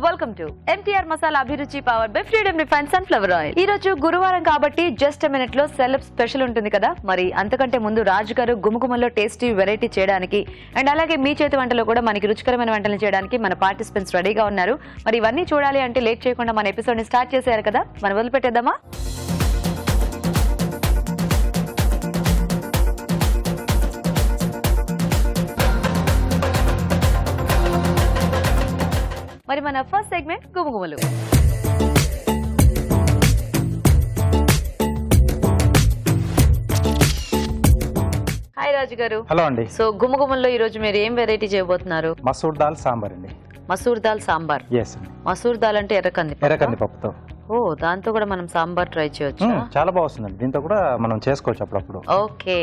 Welcome to MTR masala అభిరుచి powered by freedom refined sunflower oil. ఈ రోజు గురువారం కాబట్టి జస్ట్ మినిట్ లో సెలబ్ స్పెషల్ ఉంటుంది కదా. మరి అంతకంటే ముందు రాజు గారు గుమగుమల్లో టేస్టీ వెరైటీ చేయడానికి అండ్ అలాగే మీ చేతి వంటలో కూడా మనకి రుచికరమైన వంటలు చేయడానికి మన పార్టిసిపెంట్స్ రెడీగా ఉన్నారు. మరి ఇవన్నీ చూడాలి అంటే లేట్ చేయకుండా మన ఎపిసోడ్ ని స్టార్ట్ చేశారు కదా, మనం వదిలిపెట్టేద్దామా? మరి మన ఫస్ట్ సెగ్మెంట్ గుమగుమలు. హాయ్ రాజు గారు. హలో అండి. సో గుమగుమల్లో ఈ రోజు మీరు ఏం వెరైటీ చేయబోతున్నారు? మసూర్ దాల్ సాంబార్ అండి. మసూర్ దాల్ సాంబార్. ఎస్ అండి. మసూర్ దాల్ అంటే ఎర్రకంది పప్పుతో. ఓ, దాంతో కూడా మనం సాంబార్ ట్రై చేయొచ్చు. చాలా బాగుందండి. దీంతో కూడా మనం చేసుకోవచ్చు అప్పుడప్పుడు. Okay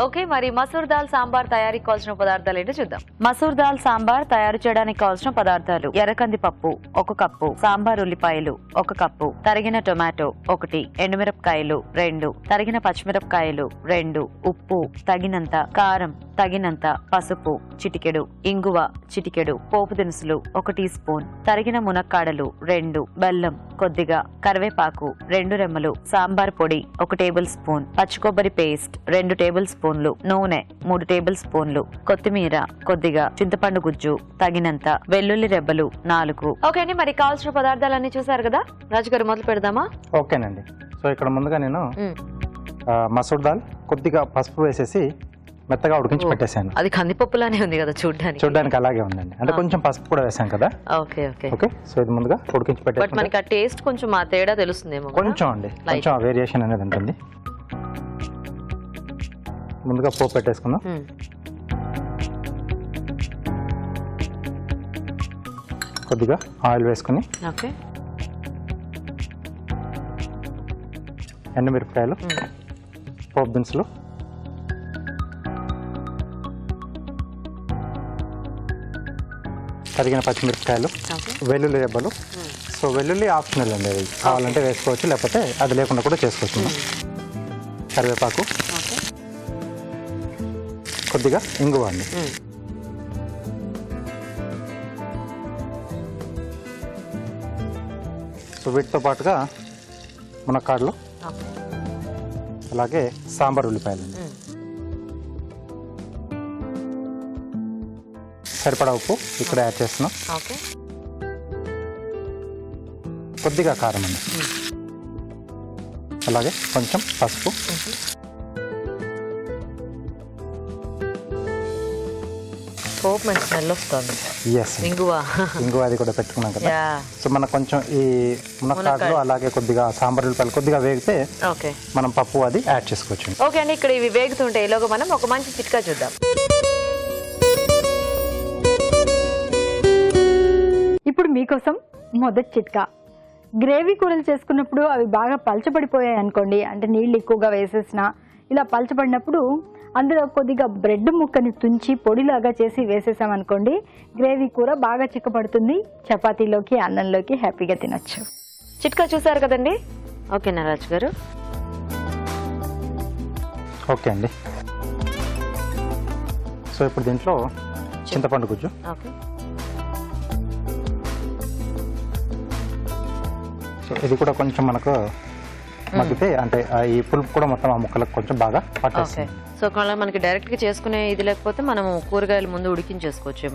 okay. మరి మసూర్ దాల్ సాంబార్ తయారీకి కావాల్సిన పదార్థాలు ఏంటో చూద్దాం. మసూర్ దాల్ సాంబార్ తయారు చేయడానికి కావాల్సిన పదార్థాలు: ఎర్రకంది పప్పు 1 కప్పు, సాంబార్ ఉల్లిపాయలు 1 కప్పు, తరిగిన టొమాటో 1, ఎండుమిరపకాయలు 2, తరిగిన పచ్చిమిరపకాయలు 2, ఉప్పు తగినంత, కారం తగినంత, పసుపు చిటికెడు, ఇంగువ చిటికెడు, పోపు దినుసులు 1 టీ స్పూన్, తరిగిన మునక్కాడలు 2, బెల్లం కొద్దిగా, కరివేపాకు 2 రెమ్మలు, సాంబార్ పొడి 1 టేబుల్ స్పూన్, పచ్చి కొబ్బరి పేస్ట్ 2 టేబుల్ స్పూన్లు, నూనె 3 టేబుల్ స్పూన్లు, కొత్తిమీర కొద్దిగా, చింతపండు గుజ్జు తగినంత, వెల్లుల్లి రెబ్బలు 4. ఓకే అండి, మరి కావాల్సిన పదార్థాలన్నీ చూసారు కదా. రాజుగారు మొదలు పెడదామా? ఓకేనండి. సో ఇక్కడ ముందుగా నేను మసూర్ దాల్ కొద్దిగా పసుపు వేసేసి మెత్తగా ఉడికించి పెట్టేశాను. అది కందిపప్పులానే ఉంది కదా చూడడానికి అలాగే ఉందండి. అంటే కొంచెం పసుపు కూడా వేసాం కదా. Okay okay okay. సో ఇది ముందుగా ఉడికించి పెట్టేసి మనకి ఆ టేస్ట్ కొంచెం ఆ తేడా తెలుస్తుందేమో. కొంచెం అండి, కొంచెం వేరియేషన్ అనేది ఉంటుంది. ముందుగా పోపు పెట్టేసుకుందాం. కొద్దిగా ఆయిల్ వేసుకుని, ఎండుమిరపకాయలు, పోపు దినుసులు, తరిగిన పచ్చిమిరపకాయలు, వెల్లుల్లి రెబ్బలు. సో వెల్లుల్లి ఆప్షనల్ అండి, అది కావాలంటే వేసుకోవచ్చు, లేకపోతే అది లేకుండా కూడా చేసుకోవచ్చు. కరివేపాకు, కొద్దిగా ఇంగువ అండి. సో వీటితో పాటుగా మునక్కాడలు, అలాగే సాంబార్ ఉల్లిపాయలు అండి. సరిపడా ఉప్పు ఇక్కడ యాడ్ చేస్తున్నాం. కొద్దిగా కారం అండి, అలాగే కొంచెం పసుపు, ఇంగువ అది కూడా పెట్టుకున్నాం కదా. సో మనకు కొంచెం ఈ మునక్కాడలు అలాగే కొద్దిగా సాంబార్ ఉల్లిపాయలు కొద్దిగా వేగితే మనం పప్పు అది యాడ్ చేసుకోవచ్చు. ఓకే అండి, ఇక్కడ ఇవి వేగుతుంటే ఈలోగా మనం ఒక మంచి చిట్కా చూద్దాం. ఇప్పుడు మీకోసం మొదటి చిట్కా. గ్రేవీ కూరలు చేసుకున్నప్పుడు అవి బాగా పలచబడిపోయాయి అనుకోండి, అంటే నీళ్ళు ఎక్కువగా వేసేసిన ఇలా పలచబడినప్పుడు అందులో కొద్దిగా బ్రెడ్ ముక్కని తుంచి పొడిలాగా చేసి వేసేసామనుకోండి, గ్రేవీ కూర బాగా చిక్కబడుతుంది. చపాతీలోకి అన్నంలోకి హ్యాపీగా తినొచ్చు. చిట్కా చూసారు కదండి. ఓకేనా రాజు గారు? ఓకే అండి. సో ఇప్పుడు దీంట్లో చింతపండు గుజ్జు, సో ఇది కూడా కొంచెం మనకు మగ్గితే అంటే ఈ పులుపు కూడా మొత్తం ఆ ముక్కలకు కొంచెం బాగా పట్టేస్తుంది. సో మనకి డైరెక్ట్ గా చేసుకునే ఇది లేకపోతే మనం కూరగాయలు ముందు ఉడికించేసుకోవచ్చు.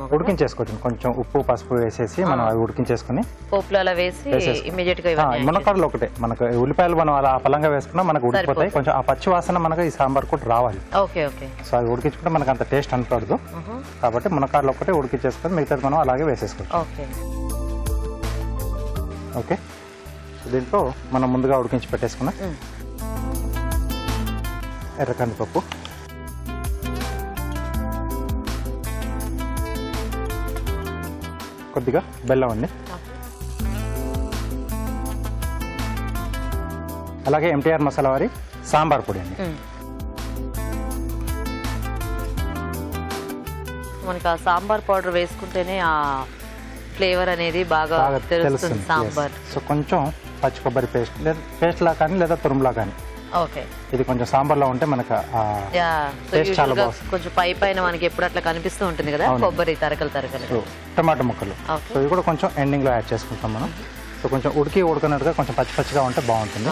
కొంచెం ఉప్పు పసుపు వేసేసి మనం అవి ఉడికించేసుకుని పోపులు అలా వేసి ఇమీడియట్ గా మునక్కాడలు ఒకటే మనకు ఉల్లిపాయలు మనం అలా పలంగా వేసుకున్నా మనకు ఉడికిపోతాయి. కొంచెం ఆ పచ్చి వాసన మనకు ఈ సాంబార్ కూడా రావాలి. Okay okay. సో అవి ఉడికించుకుంటే మనకు అంత టేస్ట్ అనిపడదు కాబట్టి మునక్కాడలు ఒకటే ఉడికించేసుకొని మిగతాది మనం అలాగే వేసేసుకోవచ్చు. Okay okay. దీంట్లో మనం ముందుగా ఉడికించి పెట్టేసుకున్నాం ఎర్రకందిపప్పు, కొద్దిగా బెల్లం అండి, అలాగే MTR మసాలా వారి సాంబార్ పొడి అండి. మనకి ఆ సాంబార్ పౌడర్ వేసుకుంటేనే ఆ ఫ్లేవర్ అనేది బాగా తెలుస్తుంది సాంబార్. సో కొంచెం పచ్చి కొబ్బరి పేస్ట్ లా కానీ లేదా తురుములా కానీ ఓకే. ఇది కొంచెం సాంబార్లో ఉంటే మనకు టేస్ట్ చాలా బాగుంది. కొంచెం పైన మనకి ఎప్పుడు అట్లా కనిపిస్తూ ఉంటుంది కదా కొబ్బరి తరకలు. సో టమాటో ముక్కలు, సో ఇవి కూడా కొంచెం ఎండింగ్లో యాడ్ చేసుకుంటాం మనం. సో కొంచెం ఉడికినట్టుగా కొంచెం పచ్చిగా ఉంటే బాగుంటుంది.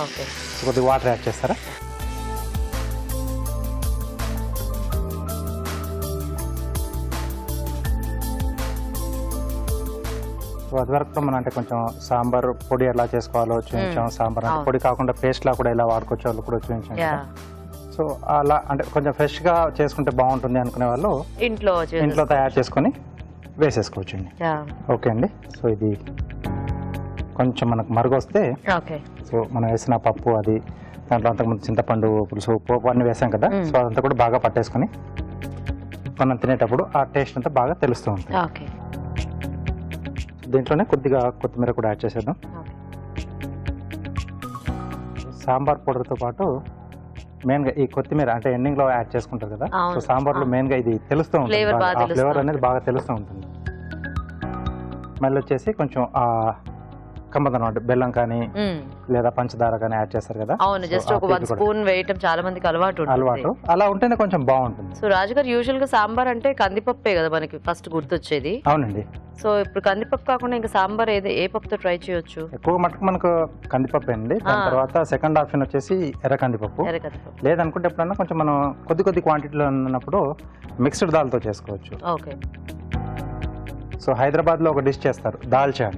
సో కొద్దిగా వాటర్ యాడ్ చేస్తారా? సో అది వరకు మనం అంటే కొంచెం సాంబార్ పొడి ఎలా చేసుకోవాలో చూపించాం. సాంబార్ అంటే పొడి కాకుండా పేస్ట్ లా కూడా ఎలా వాడుకోవచ్చు వాళ్ళు కూడా చూపించాం. సో అలా అంటే కొంచెం ఫ్రెష్ గా చేసుకుంటే బాగుంటుంది అనుకునే వాళ్ళు ఇంట్లో తయారు చేసుకొని వేసేసుకోవచ్చు అండి. ఓకే అండి. సో ఇది కొంచెం మనకు మరుగొస్తే సో మనం వేసిన పప్పు అది దాంట్లో అంతకుముందు చింతపండు పులుసు పోపు అన్ని వేసాం కదా, సో అదంతా కూడా బాగా పట్టేసుకొని మనం తినేటప్పుడు ఆ టేస్ట్ అంతా బాగా తెలుస్తూ ఉంటుంది. దీంట్లోనే కొద్దిగా కొత్తిమీర కూడా యాడ్ చేసేద్దాం. సాంబార్ పౌడర్తో పాటు మెయిన్గా ఈ కొత్తిమీర అంటే ఎండింగ్లో యాడ్ చేసుకుంటారు కదా, సో సాంబార్లో మెయిన్గా ఇది తెలుస్తూ ఉంటుంది, ఆ ఫ్లేవర్ అనేది బాగా తెలుస్తూ ఉంటుంది. మళ్ళీ వచ్చేసి కొంచెం కమ్మదనం అంటే బెల్లం కానీ లేదా పంచదార కానీ యాడ్ చేస్తారు కదా. అవును, జస్ట్ ఒక 1 స్పూన్ వేయటం చాలా మందికి అలవాటు. అలా ఉంటేనే కొంచెం బాగుంటుంది. సో రాజుగారు యూజువల్ గా సాంబార్ అంటే కందిపప్పే కదా మనకి ఫస్ట్ గుర్తొచ్చేది. అవునండి. సో ఇప్పుడు కందిపప్పు కాకుండా ఇంకా సాంబార్ ఏ పప్పుతో ట్రై చేయొచ్చు? ఎక్కువ మటుకు మనకు కందిపప్పు అండి. దాని తర్వాత సెకండ్ ఆప్షన్ వచ్చేసి ఎర్ర కందిపప్పు. లేదనుకుంటే ఎప్పుడన్నా కొంచెం మనం కొద్ది క్వాంటిటీలో ఉన్నప్పుడు మిక్స్డ్ దాల్తో చేసుకోవచ్చు. ఓకే. సో హైదరాబాద్ లో ఒక డిష్ చేస్తారు దాల్చా.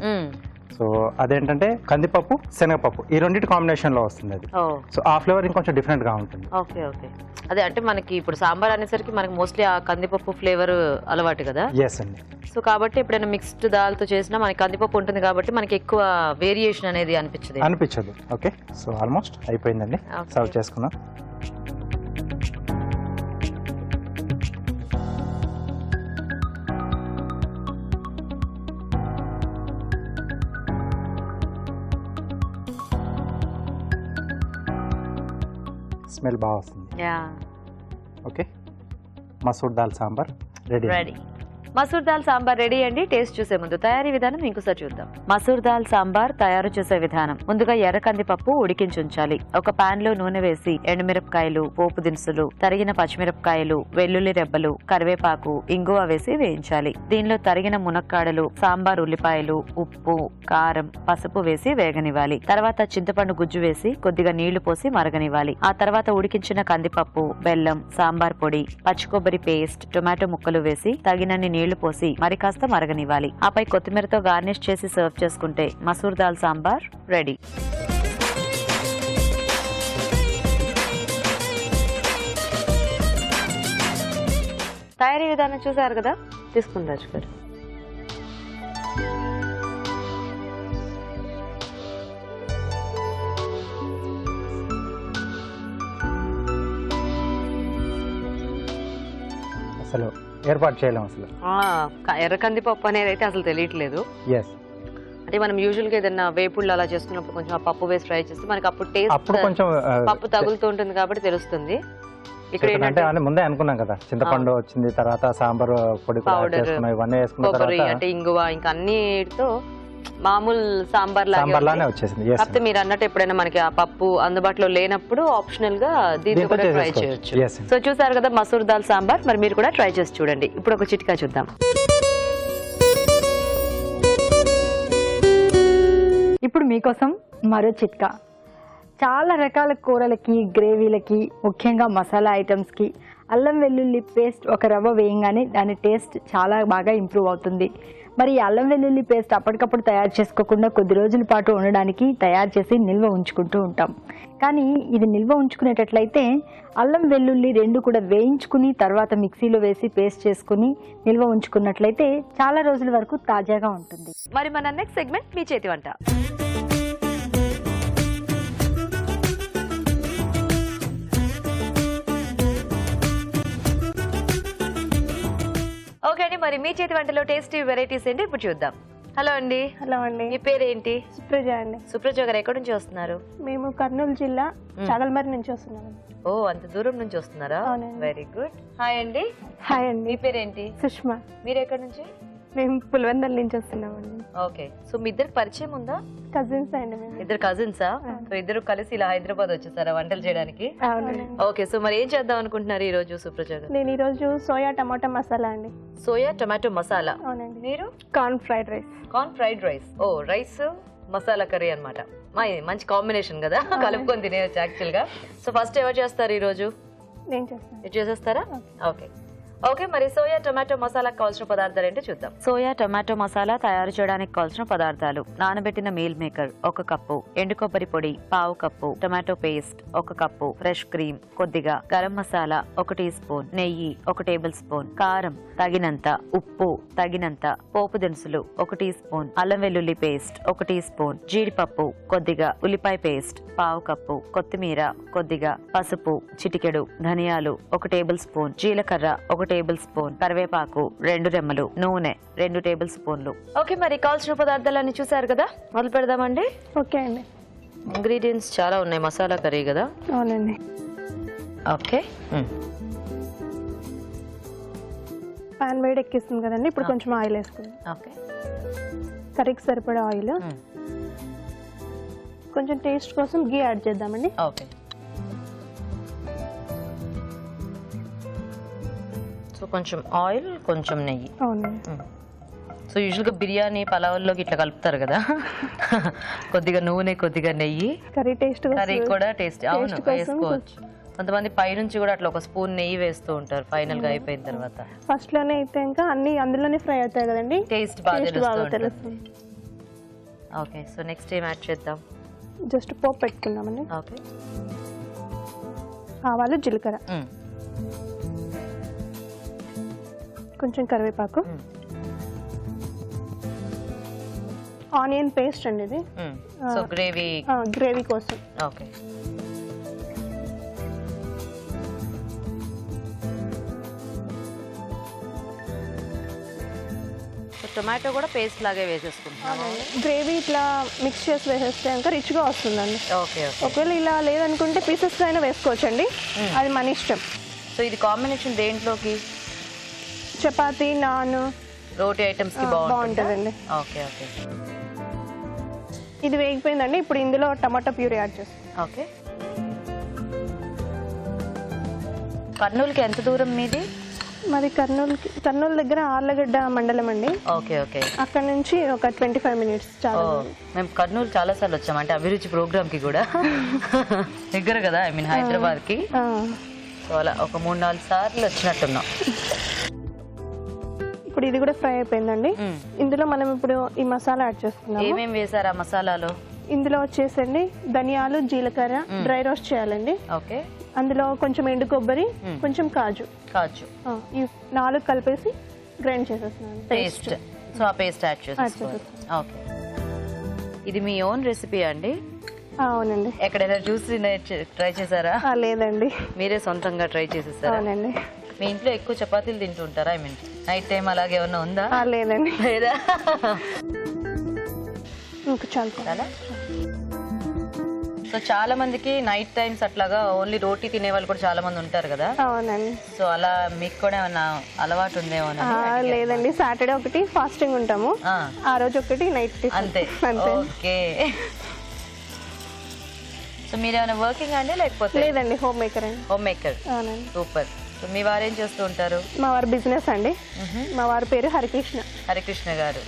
సో అదేంటంటే కందిపప్పు శనగపప్పు ఈ రెండింటి కాంబినేషన్ లో వస్తుంది అది. సో ఆ ఫ్లేవర్ ఇంకొంచెం డిఫరెంట్ గా ఉంటుంది. Okay okay. అదే అంటే మనకి ఇప్పుడు సాంబార్ అనేసరికి మనకి మోస్ట్లీ ఆ కందిపప్పు ఫ్లేవర్ అలవాటు కదా. ఎస్ అండి. సో కాబట్టి ఎప్పుడైనా మిక్స్డ్ దాల్తో చేసినా మనకి కందిపప్పు ఉంటుంది కాబట్టి మనకి ఎక్కువ వేరియేషన్ అనేది అనిపించదు. ఓకే. సో ఆల్మోస్ట్ అయిపోయిందండి, సర్వ్ చేసుకున్నాం. స్మెల్ బాగా వస్తుంది. Okay, masoor dal sambar ready. Masoor dal sambar ready అండి. టేస్ట్ చూసే ముందు తయారీ విధానం ఇంకోసారి చూద్దాం. మసూర్ దాల్ సాంబార్ తయారు చేసే విధానం: ముందుగా ఎర్ర కందిపప్పు ఉడికించి ఉంచాలి. ఒక పాన్ లో నూనె వేసి ఎండుమిరపకాయలు, పోపు దినుసులు, తరిగిన పచ్చిమిరపకాయలు, వెల్లుల్లి రెబ్బలు, కరివేపాకు, ఇంగువ వేసి వేయించాలి. దీనిలో తరిగిన మునక్కాడలు, సాంబార్ ఉల్లిపాయలు, ఉప్పు, కారం, పసుపు వేసి వేగనివ్వాలి. తర్వాత చింతపండు గుజ్జు వేసి కొద్దిగా నీళ్లు పోసి మరగనివ్వాలి. ఆ తర్వాత ఉడికించిన కందిపప్పు, బెల్లం, సాంబార్ పొడి, పచ్చి కొబ్బరి పేస్ట్, టొమాటో ముక్కలు వేసి తగినన్ని నీళ్లు పోసి మరి కాస్త మరగనివ్వాలి. ఆపై కొత్తిమీరతో గార్నిష్ చేసి సర్వ్ చేసుకుంటే మసూర్ దాల్ సాంబార్ రెడీ. తయారీ విధానం చూసారు కదా, తీసుకుని రాజు గారు. అసలు ఏర్పాటు చేయలేము అసలు. ఎర్ర కందిపప్పు అనేది అయితే అసలు తెలియట్లేదు. అంటే మనం యూజువల్ గా ఏదైనా వేపుళ్ళు అలా చేసుకున్నప్పుడు కొంచెం ఆ పప్పు వేసి ఫ్రై చేస్తే మనకి అప్పుడు టేస్ట్ కొంచెం పప్పు తగులుతూ ఉంటుంది కాబట్టి తెలుస్తుంది. ఇక్కడ ఏంటంటే ముందే అనుకున్నాం కదా, చింతపండు వచ్చింది, తర్వాత సాంబార్ పొడి పౌడర్, కొబ్బరి అంటే ఇంగువ, ఇంకా అన్నిటితో మామూలు సాంబార్ లానే వచ్చేసింది. కాకపోతే మీరు అన్నట్టు ఎప్పుడైనా మనకి ఆ పప్పు అందుబాటులో లేనప్పుడు ఆప్షనల్ గా దీంతో కూడా ట్రై చేయొచ్చు. సో చూసారు కదా మసూర్ దాల్ సాంబార్, మరి మీరు కూడా ట్రై చేసి చూడండి. ఇప్పుడు ఒక చిట్కా చూద్దాం. ఇప్పుడు మీకోసం మరో చిట్కా. చాలా రకాల కూరలకి, గ్రేవీలకి, ముఖ్యంగా మసాలా ఐటమ్స్కి అల్లం వెల్లుల్లి పేస్ట్ ఒక రవ్వ వేయంగానే దాని టేస్ట్ చాలా బాగా ఇంప్రూవ్ అవుతుంది. మరి ఈ అల్లం వెల్లుల్లి పేస్ట్ అప్పటికప్పుడు తయారు చేసుకోకుండా కొద్ది రోజుల పాటు ఉండడానికి తయారు చేసి నిల్వ ఉంచుకుంటూ ఉంటాం. కానీ ఇది నిల్వ ఉంచుకునేటట్లయితే అల్లం వెల్లుల్లి రెండు కూడా వేయించుకుని తర్వాత మిక్సీలో వేసి పేస్ట్ చేసుకుని నిల్వ ఉంచుకున్నట్లయితే చాలా రోజుల వరకు తాజాగా ఉంటుంది. మరి మన నెక్స్ట్ సెగ్మెంట్ మీ చేతి వంట. ఓకే అండి, మరి మీ చేతి వంటలో టేస్టీ వెరైటీస్ ఏంటి ఇప్పుడు చూద్దాం. హలో అండి. హలో అండి. మీ పేరేంటి? సుప్రజ అండి. సుప్రజ గారు ఎక్కడి నుంచి వస్తున్నారు? మేము కర్నూలు జిల్లా చాగల్మరి నుంచి వస్తున్నాము. ఓ, అంత దూరం నుంచి వస్తున్నారా? Very good. హాయ్ అండి. హాయ్ అండి. మీ పేరేంటి? సుష్మా. మీరు ఎక్కడి నుంచి? మేము పులివెందల నుంచి వస్తున్నామండి. ఓకే, సో మీ ఇద్దరికి పరిచయం ఉందా? కజిన్స్ అండి మేము. ఇద్దరు కజిన్సా? సో ఇద్దరు కలిసి ఇలా హైదరాబాద్ వచ్చేసారా వంటలు చేయడానికి? అవునండి. ఓకే, సో మరి ఏం చేద్దాం అనుకుంటున్నారు ఈ రోజు సుప్రజ గారు? నేను ఈ రోజు సోయా టమాటా మసాలా అండి. Soya tomato masala. అవునండి. మీరు? Corn fried rice. Corn fried rice. ఓ, రైస్ మసాలా కర్రీ అన్నమాట. మంచి కాంబినేషన్ కదా, కలుపుకొని తినేయచ్చు యాక్చువల్ గా. సో ఫస్ట్ ఎవరు చేస్తారు ఈ రోజు? నేను చేస్తాను. ఇది చేసేస్తారా? ఓకే ఓకే, మరి సోయా టమాటో మసాలాకు కావాల్సిన పదార్థాలు ఏంటో చూద్దాం. సోయా టమాటో మసాలా తయారు చేయడానికి కావాల్సిన పదార్థాలు: నానబెట్టిన మీల్ మేకర్ 1 కప్పు, ఎండు కొబ్బరి పొడి 1/2 cup, tomato paste 1 cup, fresh cream కొద్దిగా, గరం మసాలా 1 టీ స్పూన్, నెయ్యి 1 టేబుల్ స్పూన్, కారం తగినంత, ఉప్పు తగినంత, పోపు దినుసులు 1 టీ స్పూన్, అల్లం వెల్లుల్లి పేస్ట్ 1 టీ స్పూన్, జీడిపప్పు కొద్దిగా, ఉల్లిపాయ పేస్ట్ 1/2 కప్పు, కొత్తిమీర కొద్దిగా, పసుపు చిటికెడు, ధనియాలు 1 టేబుల్ స్పూన్, జీలకర్ర 1 టేబుల్ స్పూన్, కరివేపాకు 2 రెమ్మలు, నూనె 2 టేబుల్ స్పూన్లు. ఓకే, మరి కావాల్సిన పదార్థాలన్నీ చూసారు కదా, మొదలు పెడదామండి. ఓకే అండి. ఇంగ్రీడియంట్స్ చాలా ఉన్నాయి, మసాలా కర్రీ కదా. అవునండి. ఓకే, పాన్ వేడి ఎక్కిస్తుంది కదండి, ఇప్పుడు కొంచెం ఆయిల్ వేసుకుందాం. ఓకే, కర్రీకి సరిపడా ఆయిల్, కొంచెం టేస్ట్ కోసం గీ యాడ్ చేద్దామండి. ఓకే. సో కొంచెం ఆయిల్, కొంచెం నెయ్యి. అవునండి. సో యూజువల్గా బిర్యానీ పలావుల్లోకి ఇట్లా కలుపుతారు కదా, కొద్దిగా నూనె కొద్దిగా నెయ్యి, కర్రీ టేస్ట్ కర్రీ కూడా టేస్ట్. అవును, వేసుకోవచ్చు. కొంతమంది పై నుంచి కూడా అట్లా 1 స్పూన్ నెయ్యి వేస్తూ ఉంటారు ఫైనల్ గా అయిపోయిన తర్వాత. ఫస్ట్ లోనే అయితే ఇంకా అన్ని అందులోనే ఫ్రై అవుతాయి కదండి, టేస్ట్ బాగా తెలుస్తుంది. ఓకే, సో నెక్స్ట్ ఏం యాడ్ చేద్దాం? జస్ట్ పోపు పెట్టుకుందామండి. ఓకే, ఆవాలు, జీలకర్ర, కొంచెం కరివేపాకు, ఆనియన్ పేస్ట్ అండి ఇది. సో గ్రేవీ కోసం. ఓకే, టొమాటో కూడా పేస్ట్ లాగే వేసేసుకుంటున్నాం. గ్రేవీ ఇట్లా మిక్స్ చేసి వేసేస్తే ఇంకా రిచ్గా వస్తుందండి. ఓకే, ఒకవేళ ఇలా లేదనుకుంటే పీసెస్ అయినా వేసుకోవచ్చండి, అది మన ఇష్టం. సో ఇది కాంబినేషన్ దేంట్లోకి? చపాతీ, నాన్, రోటీ ఐటమ్స్ కి బాగుంటుందండి. ఓకే ఓకే, ఇది వేగిపోయిందండి, ఇప్పుడు ఇందులో టమాటో ప్యూరీ యాడ్ చేస్తాం. ఓకే. కర్నూలుకి ఎంత దూరం మీది? మాది కర్నూలు దగ్గర ఆర్లగడ్డ మండలం అండి. ఓకే ఓకే, అక్కడ నుంచి ఒక 25 మినిట్స్. చాలా మేము కర్నూలు చాలా సార్లు వచ్చాం, అంటే అభిరుచి ప్రోగ్రామ్ కి కూడా దగ్గర కదా, ఐ మీన్ హైదరాబాద్ కి. సో అలా ఒక 3-4 సార్లు వచ్చినట్టున్నాం. ఇప్పుడు ఇది కూడా ఫ్రై అయిపోయిందండి. ఇందులో మనం ఇప్పుడు ఈ మసాలా యాడ్ చేసుకున్నాం. ఏమేమి వేసారు ఆ మసాలాలో? ఇందులో వచ్చేసండి ధనియాలు, జీలకర్ర డ్రై రోస్ట్ చేయాలండి. ఓకే, అందులో కొంచెం ఎండు కొబ్బరి, కొంచెం కాజు ఈ 4 కలిపేసి గ్రైండ్ చేసేస్తున్నాను పేస్ట్. సో ఆ పేస్ట్ యాడ్ చేసేసుకోవాలి. ఓకే, ఇది మీ ఓన్ రెసిపీ అండి? అవునండి. ఎక్కడైనా చూసి ట్రై చేశారా? లేదండి, మీరే సొంతంగా ట్రై చేసేసారా? అవునండి. మీ ఇంట్లో ఎక్కువ చపాతీలు తింటుంటారా? ఐ మీన్ నైట్ టైం అలాగే ఏమన్నా ఉందా? లేదండి. లేదా? ఇంకా చాలా. సో చాలా మందికి నైట్ టైమ్స్ అట్లాగా ఓన్లీ రోటీ తినే వాళ్ళు కూడా చాలా మంది ఉంటారు కదా. అవునండి. సో అలా మీకు కూడా ఏమన్నా అలవాటు ఉందేమో? లేదండి, సాటర్డే ఒకటి ఫాస్టింగ్ ఉంటాము, ఆ రోజు ఒకటి నైట్. అంతే. ఓకే, సో మీరు ఏమైనా వర్కింగ్ అండి లేకపోతే? లేదండి, హోమ్ మేకర్ అండి. Home maker. సూపర్. సో మీ వారు ఏం చేస్తూ ఉంటారు? మా వారు బిజినెస్ అండి. మా వారి పేరు హరికృష్ణ. హరికృష్ణ గారు.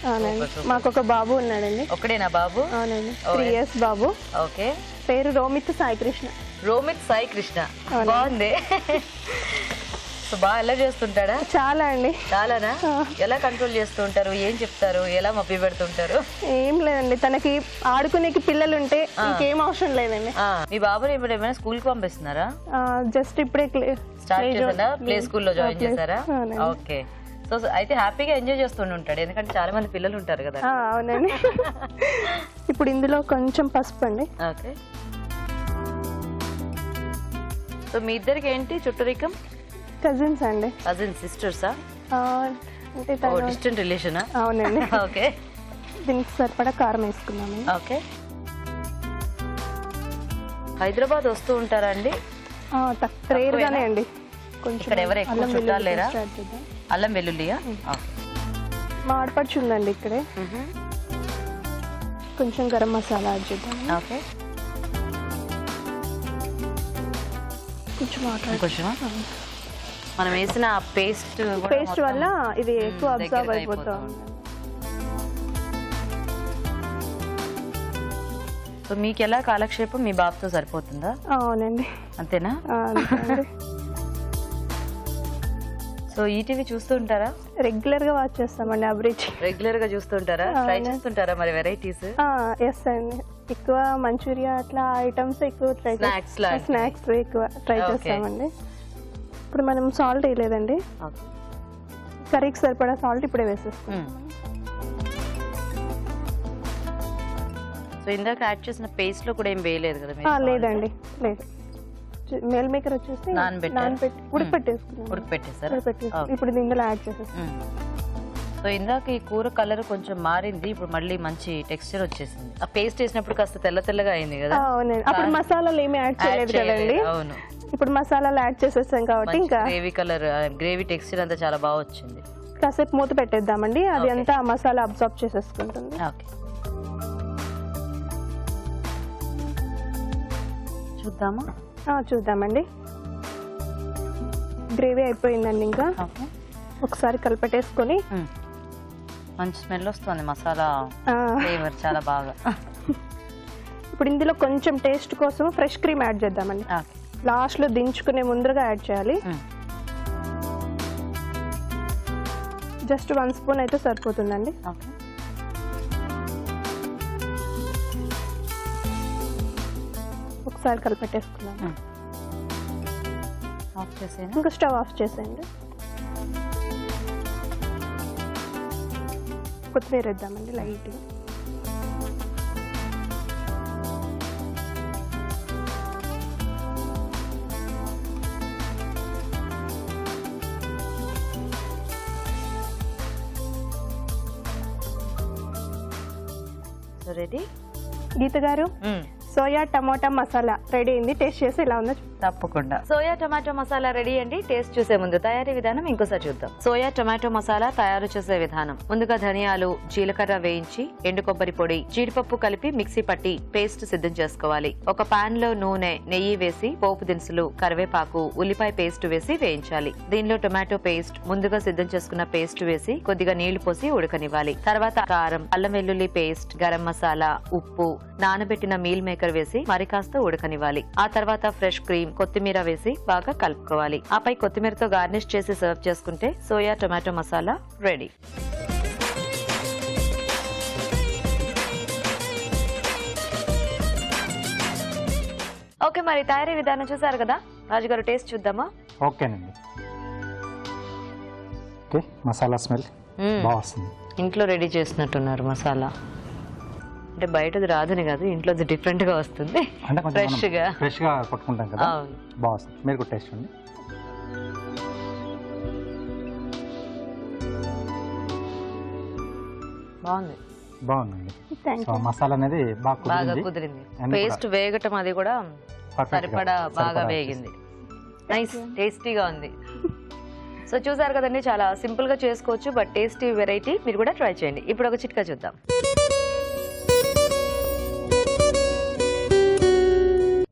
మాకు ఒక బాబు ఉన్నాడండి. ఒకడేనా బాబు? అవునండి, 3 years బాబు. ఓకే, పేరు రోమిత్ సాయి కృష్ణ. రోమిత్ సాయి కృష్ణ, బాగుంది. సో బాగా ఎలా చేస్తుంటాడా? చాలా అండి. చాలానా? ఎలా కంట్రోల్ చేస్తూ ఉంటారు? ఏం చెప్తారు? ఎలా మబ్బి పెడుతుంటారు? ఏం లేదండి, తనకి ఆడుకునేకి పిల్లలు ఉంటే ఇంకేం అవసరం లేదండి. మీ బాబుని ఇప్పుడు ఏమైనా స్కూల్ కి పంపిస్తున్నారా? జస్ట్ ఇప్పుడే స్టార్ట్ చేసారా? ప్లే స్కూల్లో జాయిన్ చేశారా? ఓకే. సో అయితే హ్యాపీగా ఎంజాయ్ చేస్తుంటాడు, ఎందుకంటే చాలా మంది పిల్లలు ఉంటారు కదా. అవునండి. ఇప్పుడు ఇందులో కొంచెం పసుపు అండి. ఓకే. సో మీ ఇద్దరికి ఏంటి చుట్టరికం? కజిన్స్ అండి. కజిన్స్, సిస్టర్సా? అంటే డిస్టెంట్ రిలేషనా? అవునండి. ఓకే. దీనికి సరిపడా కారం వేసుకున్నాము. ఓకే. హైదరాబాద్ వస్తూ ఉంటారా అండి? రేరుగానే అండి. కొంచెం ఇక్కడ ఎవరు ఎక్కువ చుట్టాలు లేరా? అల్లం వెల్లుల్లియా? మా ఆడపడుచు ఉందండి ఇక్కడే. కొంచెం గరం మసాలా యాడ్ చేద్దాం. ఓకే, కొంచెం వాటర్. కొంచెం మనం వేసిన పేస్ట్ వల్ల ఇది ఎక్కువ అబ్జర్వ్ అయిపోతుంది. సో మీకు ఎలా కాలక్షేపం మీ బాబుతో సరిపోతుందా? అవునండి. అంతేనా? సో ఈటీవీ చూస్తూ ఉంటారా? రెగ్యులర్ గా వాచ్ చేస్తామండి. అభిరుచి రెగ్యులర్ గా చూస్తుంటారా? ట్రై చేస్తుంటారా మరి వెరైటీస్? ఎస్ అండి, ఎక్కువ మంచూరియా అట్లా ఐటమ్స్ ఎక్కువ ట్రై స్నాక్స్ ఎక్కువ ట్రై చేస్తామండి. ఇప్పుడు మనం సాల్ట్ వేయలేదండి, కర్రీకి సరిపడా సాల్ట్ ఇప్పుడే వేసేస్తాం. సో ఇందాక యాడ్ చేసిన పేస్ట్ లో కూడా ఏం వేయలేదు కదా? లేదండి, లేదు. మేల్ మేకర్ వచ్చేసి నానబెట్టి ఉడకపెట్టేసారు. ఇప్పుడు ఇందులో యాడ్ చేసేస్తాం. సో ఇందాక ఈ కూర కలర్ కొంచెం మారింది, ఇప్పుడు మళ్ళీ మంచి టెక్స్చర్ వచ్చేసింది. ఆ పేస్ట్ వేసినప్పుడు కాస్త తెల్ల తెల్లగా అయింది కదా? అవునండి, అప్పుడు మసాలాలు ఏమి యాడ్ చేయలేదు కదండి. అవును, ఇప్పుడు మసాలాలు యాడ్ చేసేస్తాం కాబట్టి ఇంకా గ్రేవీ కలర్, గ్రేవీ టెక్స్చర్ అంతా చాలా బాగా వచ్చింది. కాసేపు మూత పెట్టేద్దామండి, అది అంతా మసాలా అబ్జర్వ్ చేసేసుకుంటుంది. ఓకే, చూద్దామా? చూద్దామండి. గ్రేవీ అయిపోయిందండి, ఇంకా ఒకసారి కలిపెట్టేసుకొని. మంచి స్మెల్ వస్తుంది, మసాలా ఫ్లేవర్ చాలా బాగా. ఇప్పుడు ఇందులో కొంచెం టేస్ట్ కోసం ఫ్రెష్ క్రీమ్ యాడ్ చేద్దామండి. లాస్ట్ లో దించుకునే ముందరగా యాడ్ చేయాలి. జస్ట్ 1 స్పూన్ అయితే సరిపోతుందండి. ఒకసారి కలిపెట్టేసుకున్నాను. ఇంకా స్టవ్ ఆఫ్ చేసేయండి. కొత్తిమీర వేద్దామండి లైట్గా. రెడీ గీత గారు, సోయా టమాటా మసాలా రెడీ అయింది. టేస్ట్ చేసి ఇలా ఉందో తప్పకుండా. సోయా టమాటో మసాలా రెడీ అండి. టేస్ట్ చూసే ముందు తయారీ విధానం ఇంకోసారి చూద్దాం. సోయా టమాటో మసాలా తయారు చేసే విధానం: ముందుగా ధనియాలు, జీలకర్ర వేయించి, ఎండు కొబ్బరి పొడి, జీడిపప్పు కలిపి మిక్సీ పట్టి పేస్ట్ సిద్ధం చేసుకోవాలి. ఒక పాన్ లో నూనె, నెయ్యి వేసి పోపు దినుసులు, కరివేపాకు, ఉల్లిపాయ పేస్ట్ వేసి వేయించాలి. దీనిలో టొమాటో పేస్ట్, ముందుగా సిద్ధం చేసుకున్న పేస్ట్ వేసి కొద్దిగా నీళ్లు పోసి ఉడకనివ్వాలి. తర్వాత కారం, అల్లం వెల్లుల్లి పేస్ట్, గరం మసాలా, ఉప్పు, నానబెట్టిన మీల్ మేకర్ వేసి మరి కాస్త ఉడకనివ్వాలి. ఆ తర్వాత ఫ్రెష్ క్రీమ్, కొత్తిమీర వేసి బాగా కలుపుకోవాలి. ఆపై కొత్తిమీరతో గార్నిష్ చేసి సర్వ్ చేసుకుంటే soya tomato masala ready. Okay, మరి తయారీ విధానం చూసారు కదా రాజు గారు, టేస్ట్ చూద్దామా? ఓకేనండి. ఓకే, మసాలా స్మెల్ బాగా వస్తుంది. ఇంట్లో రెడీ చేసినట్టున్నారు మసాలా. అంటే బయటది రాదని కాదు, ఇంట్లో డిఫరెంట్ గా వస్తుంది, ఫ్రెష్ గా కొట్టుకుంటాం కదా, బాగుంది. మీరు కూడా టేస్ట్ అండి. బాగుందండి. మసాలా అనేది బాగా కుదిరింది. పేస్ట్ వేగటం అది కూడా సరిపడా బాగా వేగింది. నైస్, టేస్టీగా ఉంది. సో చూసారు కదండి, చాలా సింపుల్ గా చేసుకోవచ్చు, బట్ టేస్టీ వెరైటీ. మీరు కూడా ట్రై చేయండి. ఇప్పుడు ఒక చిట్కా చూద్దాం.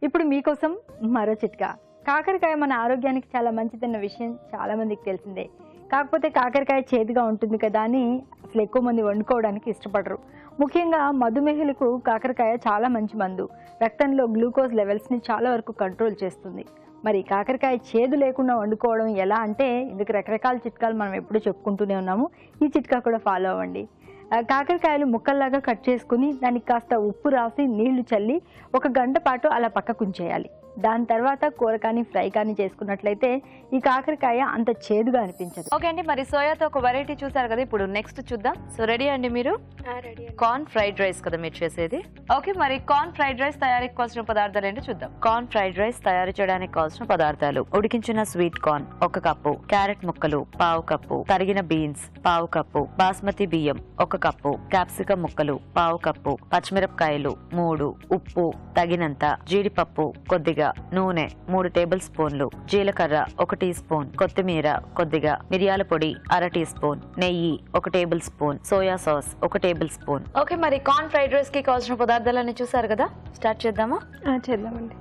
ఇప్పుడు మీకోసం మరో చిట్కా. కాకరకాయ మన ఆరోగ్యానికి చాలా మంచిదన్న విషయం చాలా మందికి తెలిసిందే. కాకపోతే కాకరకాయ చేదుగా ఉంటుంది కదా అని అసలు ఎక్కువ మంది వండుకోవడానికి ఇష్టపడరు. ముఖ్యంగా మధుమేహులకు కాకరకాయ చాలా మంచి మందు. రక్తంలో గ్లూకోజ్ లెవెల్స్ని చాలా వరకు కంట్రోల్ చేస్తుంది. మరి కాకరకాయ చేదు లేకుండా వండుకోవడం ఎలా అంటే, ఇందుకు రకరకాల చిట్కాలు మనం ఎప్పుడూ చెప్పుకుంటూనే ఉన్నాము. ఈ చిట్కా కూడా ఫాలో అవ్వండి. కాకరకాయలు ముక్కల్లాగా కట్ చేసుకుని దానికి కాస్త ఉప్పు రాసి నీళ్లు చల్లి 1 గంట పాటు అలా పక్కకుంచేయాలి. దాని తర్వాత కూర కానీ ఫ్రై కానీ చేసుకున్నట్లయితే ఈ కాకరకాయ అంత చేదుగా అనిపించదు. ఓకే అండి, మరి సోయాతో ఒక వెరైటీ చూసారు కదా, ఇప్పుడు నెక్స్ట్ చూద్దాం. సో రెడీ అండి మీరు? కార్న్ ఫ్రైడ్ రైస్ కదా మీరు చేసేది. ఓకే, మరి కార్న్ ఫ్రైడ్ రైస్ తయారీకి కావాల్సిన పదార్థాలు ఏంటో చూద్దాం. కార్న్ ఫ్రైడ్ రైస్ తయారు చేయడానికి కావాల్సిన పదార్థాలు: ఉడికించిన స్వీట్ కార్న్ 1 కప్పు, క్యారెట్ ముక్కలు 1/2 కప్పు, తరిగిన బీన్స్ 1/2 కప్పు, బాస్మతి బియ్యం 1 1 కప్పు, క్యాప్సికం ముక్కలు 1/2 కప్పు, పచ్చిమిరపకాయలు 3, ఉప్పు తగినంత, జీడిపప్పు కొద్దిగా, నూనె 3 టేబుల్ స్పూన్లు, జీలకర్ర 1 టీ స్పూన్, కొత్తిమీర కొద్దిగా, మిరియాల పొడి 1/2 టీ స్పూన్, నెయ్యి 1 table spoon, soya sauce 1 table spoon. Okay, మరి కార్న్ ఫ్రైడ్ రైస్ కి కావాల్సిన పదార్థాలన్నీ చూసారు కదా, స్టార్ట్ చేద్దామా? చేద్దామండి.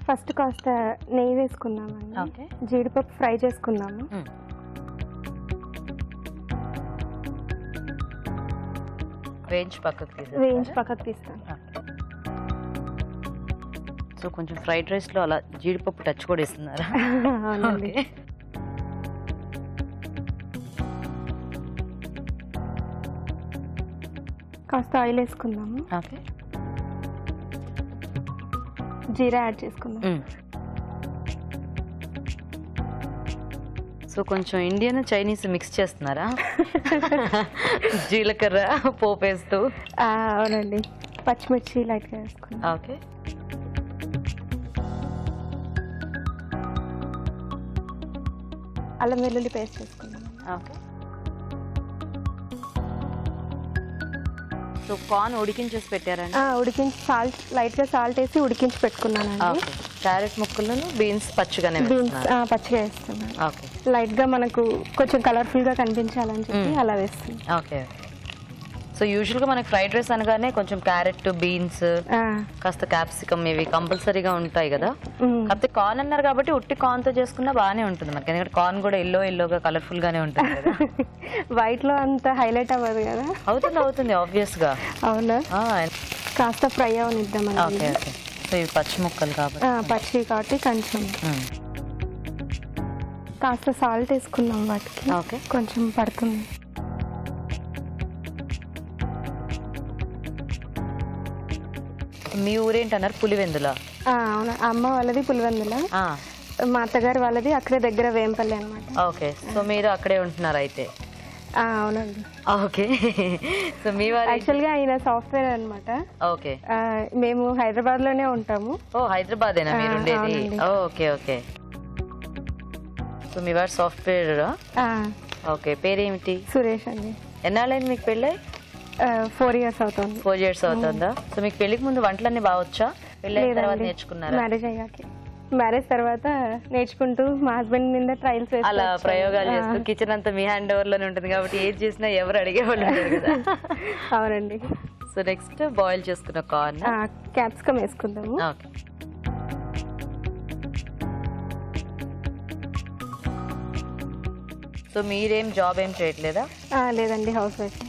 ఫస్ట్ కాస్త నెయ్యి వేసుకుందామండి. ఓకే, జీడిపప్పు ఫ్రై చేసుకుందాము. వేయించి పక్కకు తీస్తాను. సో కొంచెం ఫ్రైడ్ రైస్ లో అలా జీడిపప్పు టచ్ కూడా ఇస్తున్నారా? అవునండి. కాస్త ఆయిల్ వేసుకుందాము. ఓకే, జీరా యాడ్ చేసుకుందాం. సో కొంచెం ఇండియన్ చైనీస్ మిక్స్ చేస్తున్నారా? జీలకర్ర పోపు వేస్తూ. అవునండి, పచ్చిమిర్చి లైట్గా వేసుకుందాం. ఓకే, అల్లం వెల్లుల్లి పేస్ట్ వేసుకుందాం. ఓకే. సో కార్న్ ఉడికించేసి పెట్టారండి? ఉడికించి లైట్గా సాల్ట్ వేసి ఉడికించి పెట్టుకున్నానండి. క్యారెట్ ముక్కలను బీన్స్ పచ్చిగానే పచ్చిగా వేస్తున్నాను. ఓకే, లైట్గా మనకు కొంచెం కలర్ఫుల్గా కనిపించాలని చెప్పి అలా వేస్తుంది. ఓకే. సో యూజువల్గా మనకి ఫ్రైడ్ రైస్ అనగానే కొంచెం క్యారెట్, బీన్స్, కాస్త క్యాప్సికమ్ ఇవి కంపల్సరీగా ఉంటాయి కదా. కాకపోతే కార్న్ అన్నారు కాబట్టి ఉట్టి కార్న్ తో చేసుకున్నా బాగానే ఉంటుంది మనకి, ఎందుకంటే కార్న్ కూడా ఎల్లోగా కలర్ఫుల్ గానే ఉంటుంది కదా. వైట్ లో అంత హైలైట్ అవ్వదు కదా. అవుతుంది ఆబ్వియస్ గా. అవునా, కాస్త ఫ్రై అవనిద్దామండి. Okay okay. సో ఇవి పచ్చి ముక్కలు కాబట్టి పచ్చి కాబట్టి కొంచెం కాస్త సాల్ట్ వేసుకుందాం వాటికి. ఓకే, కొంచెం పడుతుంది. మీ ఊరేంటన్నారు? పులివెందుల? అవునా, అమ్మ వాళ్ళది పులివెందుల, మా అత్తగారు వాళ్ళది అక్కడే దగ్గర వేంపల్లి అనమాట. ఓకే, సో మీరు అక్కడే ఉంటున్నారు అయితే? అవునండి. ఓకే. సో మీ వారు యాక్చువల్గా ఆయన సాఫ్ట్వేర్ అనమాట. ఓకే, మేము హైదరాబాద్ లోనే ఉంటాము. ఓ హైదరాబాదేనా మీరు ఉండేది? Okay okay. సో మీ వారు సాఫ్ట్వేర్? ఓకే, పేరేమిటి? సురేష్ అండి. ఎన్నాళ్ళైంది మీకు పెళ్ళై? 4 years అవుతుంది. 4 years అవుతుందా? సో మీకు పెళ్లికి ముందు వంటలన్నీ బాగా వచ్చా? పెళ్ళైన తర్వాత నేర్చుకున్నారా? మ్యారేజ్ అయ్యాక. మ్యారేజ్ తర్వాత నేర్చుకుంటూ మా హస్బెండ్ మీద ట్రయల్స్ అలా ప్రయోగాలు చేస్తూ, కిచెన్ అంతా మీ హ్యాండ్ ఓవర్ లోనే ఉంటుంది కాబట్టి ఏది చేసినా ఎవరు అడిగేవాళ్ళు ఉంటారు కదా. అవునండి. సో నెక్స్ట్ బాయిల్ చేసుకున్న కార్న్, క్యాప్సికమ్ వేసుకుందాము. ఓకే. సో మీరేం జాబ్ ఏం చేయట్లేదా? లేదండి, హౌస్ వైఫ్.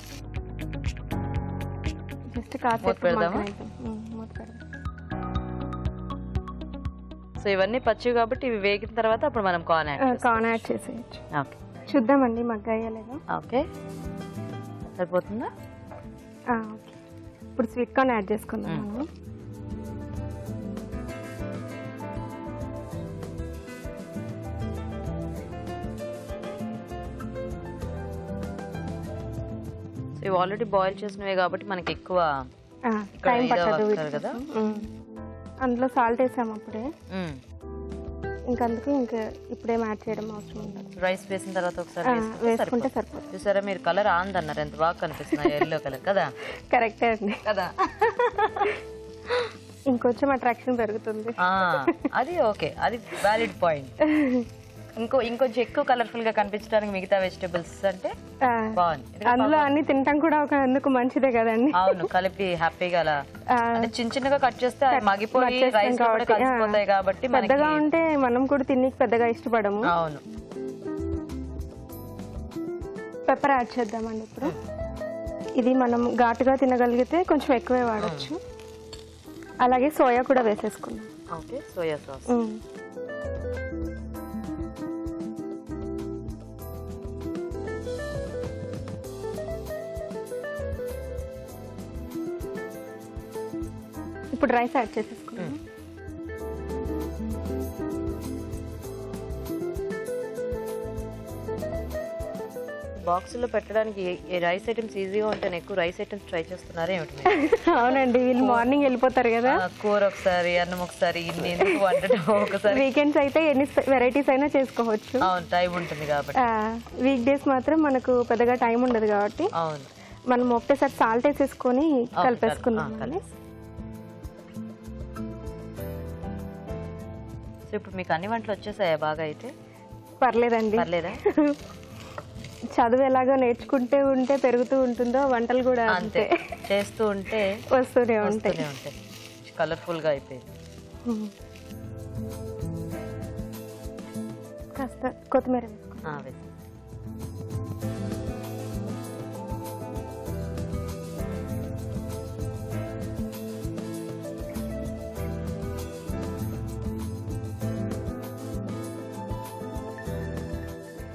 జస్ట్ కాసేపు పెడదామా? సో ఇవన్నీ పచ్చివి కాబట్టి ఇవి వేగిన తర్వాత అప్పుడు మనం కార్న్ యాడ్ చేసేయచ్చు. ఓకే, చూద్దామండి మగ్గాయా లేదా. ఓకే, సరిపోతుందా? ఓకే, ఇప్పుడు స్వీట్ కార్న్ యాడ్ చేసుకుందాం మనం. ఇవి ఆల్రెడీ బాయిల్ చేసినవే కాబట్టి మనకి ఎక్కువ టైం పట్టదు కదా. అందులో సాల్ట్ వేసాము అప్పుడే, ఇంకందుకు ఇప్పుడేం యాడ్ చేయడం అవసరం ఉండదు. రైస్ వేసిన తర్వాత ఒకసారి వేసుకుంటే సరిపోతుంది. చూసారా, మీరు కలర్ ఆంది అన్నారు, ఎంత బాగా కనిపిస్తున్నాయి, ఎల్లో కలర్ కదా. కరెక్టే అండి కదా. ఇంకొంచెం అట్రాక్షన్ పెరుగుతుంది. అది ఓకే, అది వ్యాలిడ్ పాయింట్. ఇంకొంచెం ఎక్కువ కలర్ఫుల్ గా కనిపించడానికి మిగతా వెజిటబుల్స్ అంటే బాగుంది. అందులో అన్ని తినటం కూడా ఒక అందుకు మంచిదే కదండి. అవును, కలిపి హ్యాపీగా అలా చిన్న చిన్నగా కట్ చేస్తే మగిపోయి రైస్ కూడా కలిసిపోతాయి కాబట్టి. పెద్దగా ఉంటే మనం కూడా తినికి పెద్దగా ఇష్టపడము. అవును. పెప్పర్ యాడ్ చేద్దామండి ఇప్పుడు. ఇది మనం ఘాటుగా తినగలిగితే కొంచెం ఎక్కువే వాడచ్చు. అలాగే సోయా కూడా వేసేసుకుందాం. Okay, soya sauce. ఇప్పుడు రైస్ యాడ్ చేసేసుకున్నాం. బాక్స్ లో పెట్టడానికి రైస్ ఐటమ్స్ ఈజీగా ఉంటాయి, ఎక్కువ రైస్ ఐటమ్స్ ట్రై చేస్తున్నారా ఏమిటి? అవునండి, వీళ్ళు మార్నింగ్ వెళ్ళిపోతారు కదా, కూర ఒకసారి అన్నం ఒకసారి ఇన్ని ఎందుకు వండటం ఒకసారి. వీకెండ్స్ అయితే ఎన్ని వెరైటీస్ అయినా చేసుకోవచ్చు. అవును, టైం ఉంటుంది కాబట్టి. వీక్ డేస్ మాత్రం మనకు పెద్దగా టైం ఉండదు కాబట్టి అవును, మనం ఒకటేసారి సాల్ట్ వేసేసుకొని కలిపేసుకున్నాం. సో ఇప్పుడు మీకు అన్ని వంటలు వచ్చేసాయా బాగా? అయితే పర్లేదండి. పర్లేదా? చదువు ఎలాగో నేర్చుకుంటే ఉంటే పెరుగుతూ ఉంటుందో వంటలు కూడా అంతే, చేస్తూ ఉంటే వస్తూనే ఉంటాయి. కలర్ఫుల్ గా అయిపోయింది. కాస్త కొత్తిమీర వేసి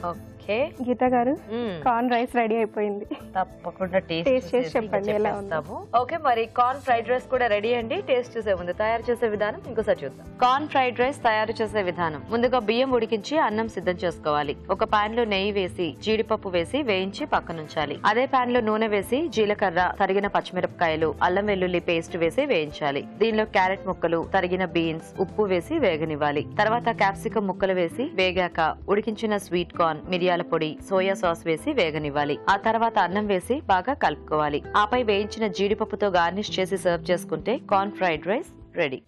ఓకే. గీత గారు, కార్న్ రైస్ రెడీ అయిపోయింది. తప్పకుండా టేస్ట్ చేసి చెప్పండి ఎలా ఉందో. ఓకే, మరి కార్న్ ఫ్రైడ్ రైస్ కూడా రెడీ అండి. టేస్ట్ చూసే ముందు తయారు చేసే విధానం ఇంకోసారి చూద్దాం. కార్న్ ఫ్రైడ్ రైస్ తయారు చేసే విధానం: ముందుగా బియ్యం ఉడికించి అన్నం సిద్ధం చేసుకోవాలి. ఒక పాన్ లో నెయ్యి వేసి జీడిపప్పు వేసి వేయించి పక్కనుంచాలి. అదే పాన్ లో నూనె వేసి జీలకర్ర, తరిగిన పచ్చిమిరపకాయలు, అల్లం వెల్లుల్లి పేస్ట్ వేసి వేయించాలి. దీనిలో క్యారెట్ ముక్కలు, తరిగిన బీన్స్, ఉప్పు వేసి వేగనివ్వాలి. తర్వాత క్యాప్సికం ముక్కలు వేసి వేగాక ఉడికించిన స్వీట్ కార్న్, మిరియాల పొడి, సోయా సాస్ వేసి వేగనివ్వాలి. ఆ తర్వాత అన్నం వేసి బాగా కలుపుకోవాలి. ఆపై వేయించిన జీడిపప్పుతో గార్నిష్ చేసి సర్వ్ చేసుకుంటే corn fried rice ready.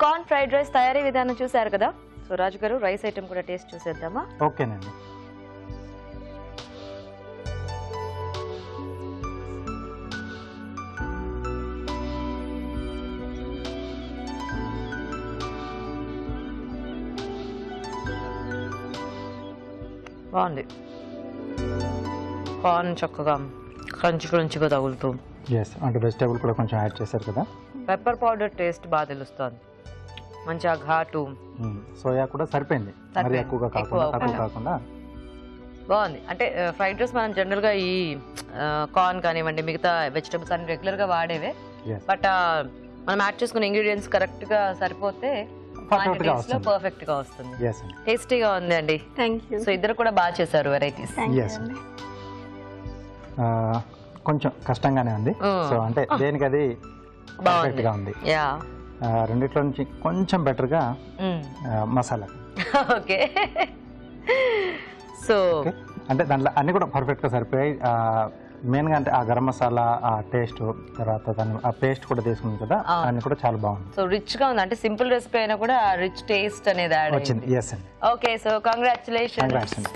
Corn fried rice తయారీ విధానం చూసారు కదా. సో రాజు గారు, రైస్ ఐటమ్ కూడా టేస్ట్ చూసేద్దామా? ఓకేనండి. బాగుంది. కార్న్ చక్కగా క్రంచి క్రంచిగా తగులుతూ, అంటే వెజిటేబుల్ కూడా కొంచెం యాడ్ చేశారు కదా. పెప్పర్ పౌడర్ టేస్ట్ బాగా తెలుస్తుంది, మంచిగా ఘాటు. సోయా కూడా సరిపోయింది, మరి ఎక్కువగా కాకుండా తక్కువ కాకుండా బాగుంది. అంటే ఫ్రైడ్ రైస్ మనం జనరల్ గా ఈ కార్న్ కానివ్వండి, మిగతా వెజిటబుల్స్ అన్ని రెగ్యులర్ గా వాడేవే. బట్ మనం యాడ్ చేసుకున్న ఇంగ్రీడియంట్స్ కరెక్ట్ గా సరిపోతే పర్ఫెక్ట్ గా వస్తుంది. టేస్టీగా ఉంది అండి. సో ఇద్దరు కూడా బాగా చేశారు వెరైటీస్. కొంచెం కష్టంగానే ఉంది, సో అంటే దేనికి అది పర్ఫెక్ట్ గా ఉంది. రెండిట్లో నుంచి కొంచెం బెటర్ గా మసాలా. ఓకే, సో అంటే దాంట్లో అన్ని కూడా పర్ఫెక్ట్ గా సరిపోయాయి. మెయిన్ గా అంటే ఆ గరం మసాలా, ఆ టేస్ట్, తర్వాత దాన్ని ఆ పేస్ట్ కూడా తీసుకుంది కదా, అన్ని కూడా చాలా బాగుంది. సో రిచ్ గా ఉంది, అంటే సింపుల్ రెసిపీ అయినా కూడా రిచ్ టేస్ట్ అనేది యాడ్ వచ్చింది. ఎస్ అండి. Okay, so congratulations.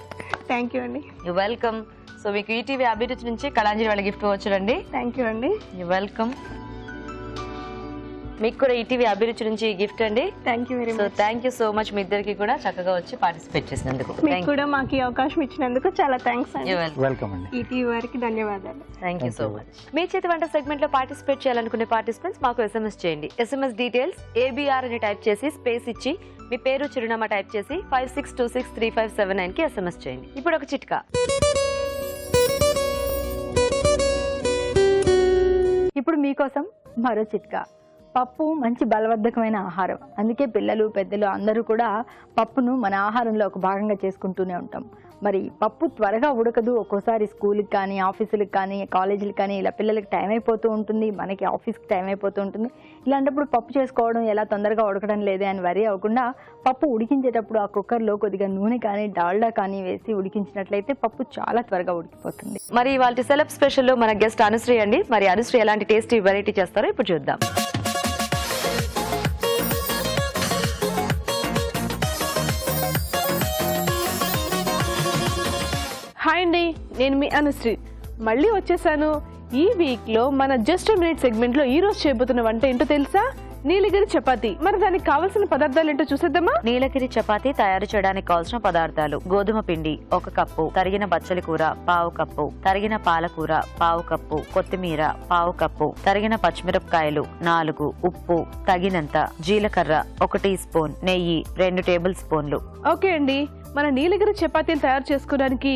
Thank you అండి. You welcome. సో మీకు ఈటీవీ అభిరుచి నుంచి కళాంజలి వాళ్ళ గిఫ్ట్ వచ్చారండి. థ్యాంక్ యూ అండి. You welcome. మీకు కూడా ఈటీవీ అభిరుచి నుంచి గిఫ్ట్ అండి. Thank you very much. So thank you so much మీ ఇద్దరికి కూడా చక్కగా వచ్చి పార్టిసిపేట్ చేసినందుకు. మీకు కూడా మాకు ఈ అవకాశం ఇచ్చినందుకు చాలా థ్యాంక్స్ అండి. వెల్కమ్ అండి. ఈటీవీ వారికి ధన్యవాదాలు. Thank you so much. మీ చేతి వంట సెగ్మెంట్ లో పార్టిసిపేట్ చేయాలనుకునే పార్టిసిపెంట్స్ మాకు SMS చేయండి. SMS డీటెయిల్స్ ABR అని టైప్ చేసి స్పేస్ ఇచ్చి మీ పేరు, చిరునామా టైప్ చేసి 56263579 కి SMS చేయండి. ఇప్పుడు ఒక చిట్కా. ఇప్పుడు మీకోసం మరో చిట్కా. పప్పు మంచి బలవర్ధకమైన ఆహారం, అందుకే పిల్లలు, పెద్దలు అందరూ కూడా పప్పును మన ఆహారంలో ఒక భాగంగా చేసుకుంటూనే ఉంటాం. మరి పప్పు త్వరగా ఉడకదు, ఒక్కోసారి స్కూల్కి కానీ, ఆఫీసులకు కానీ, కాలేజీలకు కానీ ఇలా పిల్లలకి టైం అయిపోతూ ఉంటుంది, మనకి ఆఫీస్కి టైం అయిపోతూ ఉంటుంది. ఇలాంటప్పుడు పప్పు చేసుకోవడం ఎలా తొందరగా ఉడకడం లేదే అని వరి అవ్వకుండా పప్పు ఉడికించేటప్పుడు ఆ కుక్కర్లో కొద్దిగా నూనె కానీ, డాల్డా కానీ వేసి ఉడికించినట్లయితే పప్పు చాలా త్వరగా ఉడికిపోతుంది. మరి వాళ్ళ సెలబ్ స్పెషల్లో మన గెస్ట్ అనుశ్రీ అండి. మరి అనుశ్రీ ఎలాంటి టేస్టీ వెరైటీ చేస్తారో ఇప్పుడు చూద్దాం. హాయ్ అండి, నేను మీ అనుశ్రీ మళ్ళీ వచ్చేసాను. ఈ వీక్ లో మన జస్ట్ మినిట్ సెగ్మెంట్ లో ఈ రోజు చేయబోతున్న వంట ఏంటో తెలుసా? నీలగిరి చపాతీ. మరి దానికి కావాల్సిన పదార్థాలు ఏంటో చూసేద్దామా? నీలగిరి చపాతీ తయారు చేయడానికి కావాల్సిన పదార్థాలు: గోధుమ పిండి 1 కప్పు, తరిగిన బచ్చలి కూర 1/2 కప్పు, తరిగిన పాలకూర 1/2 కప్పు, కొత్తిమీర 1/2 కప్పు, తరిగిన పచ్చిమిరపకాయలు 4, ఉప్పు తగినంత, జీలకర్ర 1 టీ స్పూన్, నెయ్యి 2 టేబుల్ స్పూన్లు. ఓకే అండి, మన నీలగిరి చపాతీలు తయారు చేసుకోవడానికి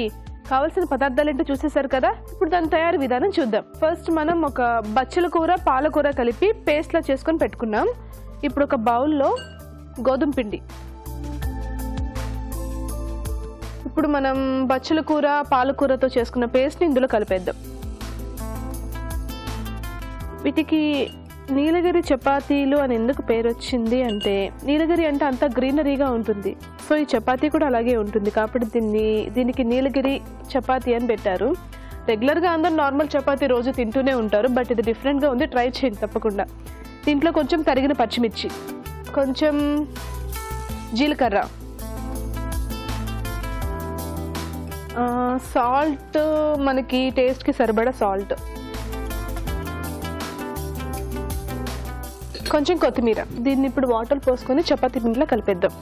కావాల్సిన పదార్థాలు ఏంటో చూసేసారు కదా. ఇప్పుడు దాని తయారీ విధానం చూద్దాం. ఫస్ట్ మనం ఒక బచ్చల కూర, పాలకూర కలిపి పేస్ట్ లా చేసుకొని పెట్టుకున్నాం. ఇప్పుడు ఒక బౌల్లో గోధుమ పిండి, ఇప్పుడు మనం బచ్చల కూర పాలకూరతో చేసుకున్న పేస్ట్ని ఇందులో కలిపేద్దాం. వీటికి నీలగిరి చపాతీలు అని ఎందుకు పేరు వచ్చింది అంటే నీలగిరి అంటే అంతా గ్రీనరీగా ఉంటుంది, సో ఈ చపాతీ కూడా అలాగే ఉంటుంది కాబట్టి దీనికి నీలగిరి చపాతీ అని పెట్టారు. రెగ్యులర్గా అందరూ నార్మల్ చపాతీ రోజు తింటూనే ఉంటారు, బట్ ఇది డిఫరెంట్గా ఉంది, ట్రై చేయండి తప్పకుండా. దీంట్లో కొంచెం తరిగిన పచ్చిమిర్చి, కొంచెం జీలకర్ర, సాల్ట్, మనకి టేస్ట్కి సరిపడా సాల్ట్, కొంచెం కొత్తిమీర. దీన్ని ఇప్పుడు వాటర్ పోసుకొని చపాతీ పిండిలో కలిపేద్దాం.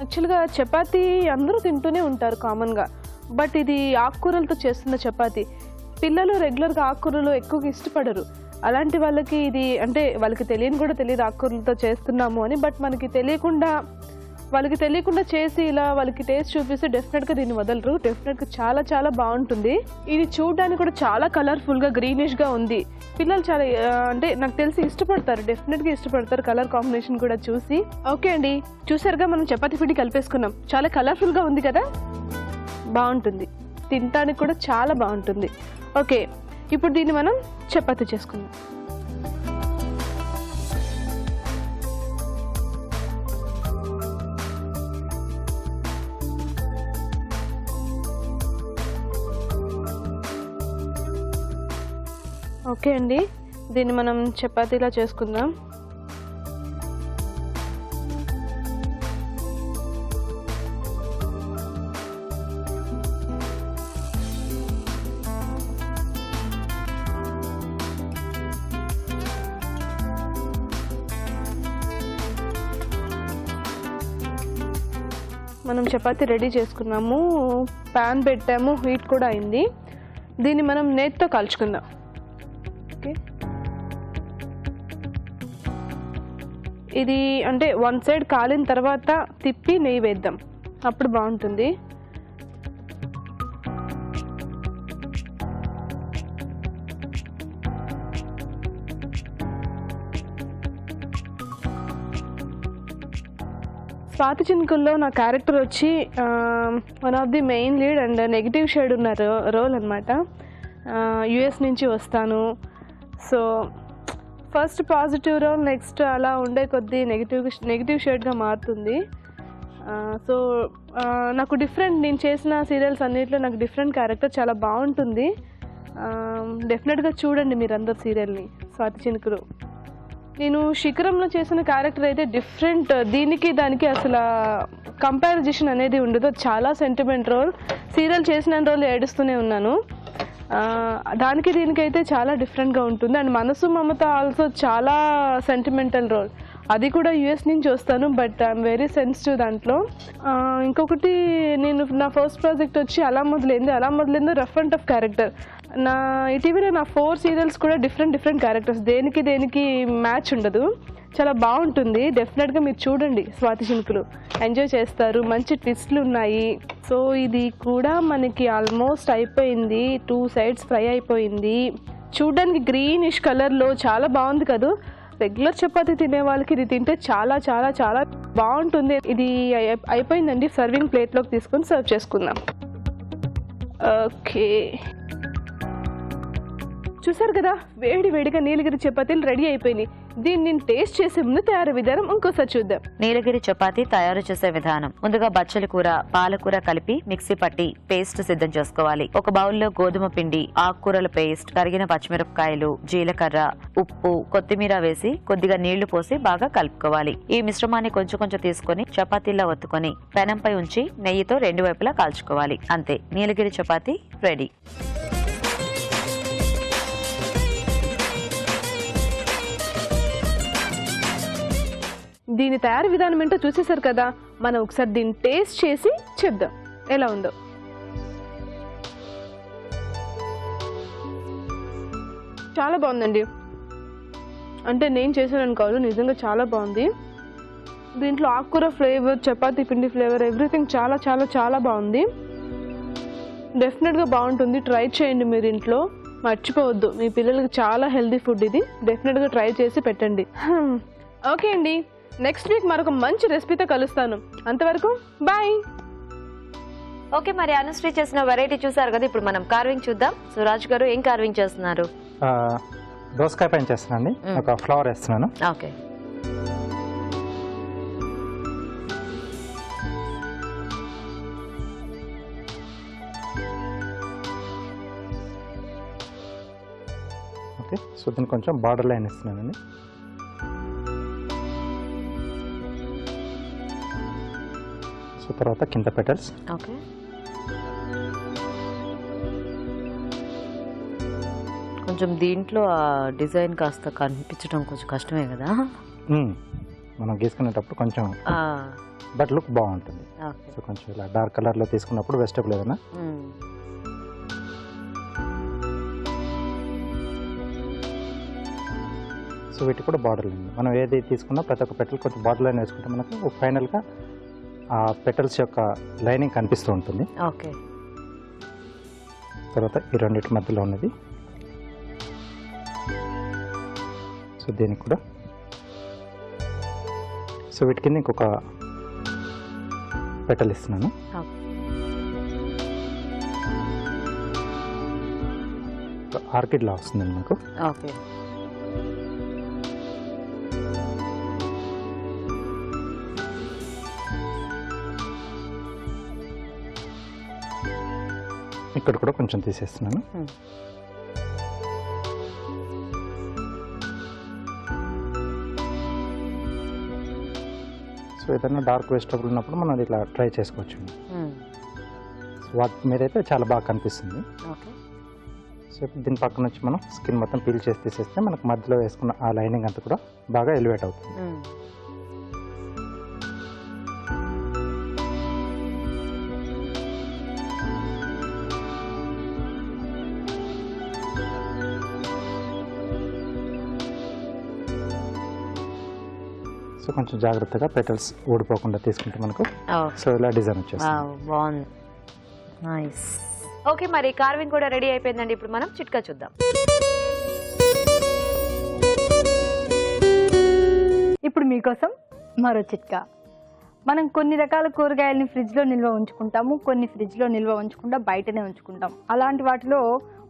యాక్చువల్గా చపాతీ అందరూ తింటూనే ఉంటారు కామన్గా, బట్ ఇది ఆకుకూరలతో చేస్తున్న చపాతీ. పిల్లలు రెగ్యులర్గా ఆకుకూరలు ఎక్కువగా ఇష్టపడరు, అలాంటి వాళ్ళకి ఇది అంటే వాళ్ళకి తెలియని కూడా తెలియదు ఆకుకూరలతో చేస్తున్నాము అని, బట్ వాళ్ళకి తెలియకుండా చేసి ఇలా వాళ్ళకి టేస్ట్ చూపిస్తే డెఫినెట్గా దీన్ని వదలరు, డెఫినెట్గా చాలా చాలా బాగుంటుంది. ఇది చూడడానికి కూడా చాలా కలర్ఫుల్గా గ్రీనిష్గా ఉంది. పిల్లలు చాలా అంటే నాకు తెలిసి ఇష్టపడతారు, డెఫినెట్గా ఇష్టపడతారు కలర్ కాంబినేషన్ కూడా చూసి. ఓకే అండి, చూసారుగా మనం చపాతీ పిండి కలిపేసుకున్నాం, చాలా కలర్ఫుల్గా ఉంది కదా, బాగుంటుంది, తినడానికి కూడా చాలా బాగుంటుంది. ఓకే, ఇప్పుడు దీన్ని మనం చపాతీ చేసుకుందాం. ఓకే అండి, దీన్ని మనం చపాతీలా చేసుకుందాం. మనం చపాతీ రెడీ చేసుకున్నాము, ప్యాన్ పెట్టాము, హీట్ కూడా అయింది. దీన్ని మనం నేతితో కాల్చుకుందాం. ఓకే, ఇది అంటే వన్ సైడ్ కాలిన తర్వాత తిప్పి నెయ్యి వేద్దాం, అప్పుడు బాగుంటుంది. స్వాతి చినుకుల్లో నా క్యారెక్టర్ వచ్చి one of the main lead and negative shade ఉన్న రోల్ అనమాట. యుఎస్ నుంచి వస్తాను, so first positive role, next అలా ఉండే కొద్దీ నెగిటివ్ షేడ్గా మారుతుంది. సో నాకు నేను చేసిన సీరియల్స్ అన్నింటిలో నాకు డిఫరెంట్ క్యారెక్టర్ చాలా బాగుంటుంది. డెఫినెట్గా చూడండి మీరందరు సీరియల్ని స్వాతి చినుకులు. నేను శిఖరంలో చేసిన క్యారెక్టర్ అయితే డిఫరెంట్, దీనికి దానికి అసలు కంపారిజేషన్ అనేది ఉండదు, చాలా సెంటిమెంట్ రోల్. సీరియల్ చేసిన రోజులు ఏడుస్తూనే ఉన్నాను, దానికి దీనికైతే చాలా డిఫరెంట్గా ఉంటుంది. అండ్ మనసు మమత ఆల్సో చాలా సెంటిమెంటల్ రోల్, అది కూడా యుఎస్ నుంచి వస్తాను, బట్ ఐఎమ్ వెరీ సెన్సిటివ్ దాంట్లో. ఇంకొకటి, నా ఫస్ట్ ప్రాజెక్ట్ వచ్చి అలా మొదలైంది రఫ్ అండ్ టఫ్ క్యారెక్టర్. ఇటీవల నా 4 సీరియల్స్ కూడా డిఫరెంట్ క్యారెక్టర్స్, దేనికి మ్యాచ్ ఉండదు, చాలా బాగుంటుంది. డెఫినెట్గా మీరు చూడండి స్వాతి చినుకులు, ఎంజాయ్ చేస్తారు, మంచి ట్విస్ట్లు ఉన్నాయి. సో ఇది కూడా మనకి ఆల్మోస్ట్ అయిపోయింది, 2 సైడ్స్ ఫ్రై అయిపోయింది. చూడడానికి గ్రీనిష్ కలర్లో చాలా బాగుంది కదా. రెగ్యులర్ చపాతీ తినే వాళ్ళకి ఇది తింటే చాలా చాలా చాలా బాగుంటుంది. ఇది అయిపోయిందండి, సర్వింగ్ ప్లేట్లోకి తీసుకొని సర్వ్ చేసుకుందాం. ఓకే, చూసారు కదా, వేడిగా నీలగిరి చపాతీలు రెడీ అయిపోయినాయి. దీన్ని నేను టేస్ట్ చేసే ముందు తయారీ విధానం ఇంకోసారి చూద్దాం. నీలగిరి చపాతీ తయారు చేసే విధానం: ముందుగా బచ్చల కూర, పాలకూర కలిపి మిక్సీ పట్టి పేస్ట్ సిద్ధం చేసుకోవాలి. ఒక బౌల్లో గోధుమ పిండి, ఆకుకూరల పేస్ట్, తరిగిన పచ్చిమిరపకాయలు, జీలకర్ర, ఉప్పు, కొత్తిమీర వేసి కొద్దిగా నీళ్లు పోసి బాగా కలుపుకోవాలి. ఈ మిశ్రమాన్ని కొంచెం తీసుకొని చపాతీలా ఒత్తుకొని పెనంపై ఉంచి నెయ్యితో 2 వైపులా కాల్చుకోవాలి. అంతే, నీలగిరి చపాతీ రెడీ. దీని తయారీ విధానం ఏంటో చూసేసారు కదా, మనం ఒకసారి దీన్ని టేస్ట్ చేసి చెప్దాం ఎలా ఉందో. చాలా బాగుందండి, అంటే నేను చేశానని కాదు, నిజంగా చాలా బాగుంది. దీంట్లో ఆకుకూర ఫ్లేవర్, చపాతీ పిండి ఫ్లేవర్, ఎవ్రీథింగ్ చాలా చాలా చాలా బాగుంది. డెఫినెట్గా బాగుంటుంది, ట్రై చేయండి మీరు ఇంట్లో, మర్చిపోవద్దు. మీ పిల్లలకి చాలా హెల్దీ ఫుడ్ ఇది, డెఫినెట్గా ట్రై చేసి పెట్టండి. ఓకే అండి, నెక్స్ట్ వీక్ మరొక మంచి రెసిపీతో కలుస్తాను. అంతవరకు బాయ్. ఓకే, మరి అనుశ్రీ చేసిన వెరైటీ చూసారు కదా, ఇప్పుడు మనం కార్వింగ్ చూద్దాం. సో రాజు గారు ఏం కార్వింగ్ చేస్తున్నారు? దోసకాయ పైన చేస్తున్నానండి. ఒక ఫ్లవర్ వేస్తున్నాను. Okay, okay. సో దీన్ని కొంచెం బార్డర్ లైన్ ఇస్తున్నానండి. సో తర్వాత కింద పెటల్స్. ఓకే, కొంచెం దీంట్లో ఆ డిజైన్ కాస్త కనిపించడం కొంచెం కష్టమే కదా, మనం గీసుకునేటప్పుడు కొంచెం, బట్ లుక్ బాగుంటుంది. సో కొంచెం ఇలా డార్క్ కలర్లో తీసుకున్నప్పుడు వెజిటబుల్ ఏదైనా. సో వీటి కూడా బార్డర్ లైన్, మనం ఏది తీసుకున్నా ప్రతి ఒక్క పెటల్ కొంచెం బార్డర్ లైన్ వేసుకుంటే మనకు ఫైనల్గా ఆ పెటల్స్ యొక్క లైనింగ్ కనిపిస్తూ ఉంటుంది. ఓకే, తర్వాత ఈ రెండింటి మధ్యలో ఉన్నది. సో దీనికి కూడా, సో వీటి కింద ఇంకొక పెటల్ ఇస్తున్నాను. ఆర్కిడ్ లా వస్తుందండి నాకు. ఓకే, ఇక్కడ కూడా కొంచెం తీసేస్తున్నాను. సో ఏదైనా డార్క్ వెజిటబుల్ ఉన్నప్పుడు మనం ఇట్లా ట్రై చేసుకోవచ్చు. వాటి మీద అయితే చాలా బాగా కనిపిస్తుంది. సో దీని పక్కన వచ్చి మనం స్కిన్ మొత్తం పీల్ చేసి తీసేస్తే మనకు మధ్యలో వేసుకున్న ఆ లైనింగ్ అంతా కూడా బాగా ఎలివేట్ అవుతుంది. సో కొంచెం జాగ్రత్తగా పెటల్స్ ఊడిపోకుండా తీసుకుంటే మనకు సో ఇలా డిజైన్ వచ్చేస్తుంది. బాగుంది, నైస్. ఓకే, మరి కార్వింగ్ కూడా రెడీ అయిపోయిందండి. ఇప్పుడు మనం చిట్కా చూద్దాం. ఇప్పుడు మీకోసం మరో చిట్కా. మనం కొన్ని రకాల కూరగాయలని ఫ్రిడ్జ్లో నిల్వ ఉంచుకుంటాము, కొన్ని ఫ్రిడ్జ్లో నిల్వ ఉంచకుండా బయటనే ఉంచుకుంటాం. అలాంటి వాటిలో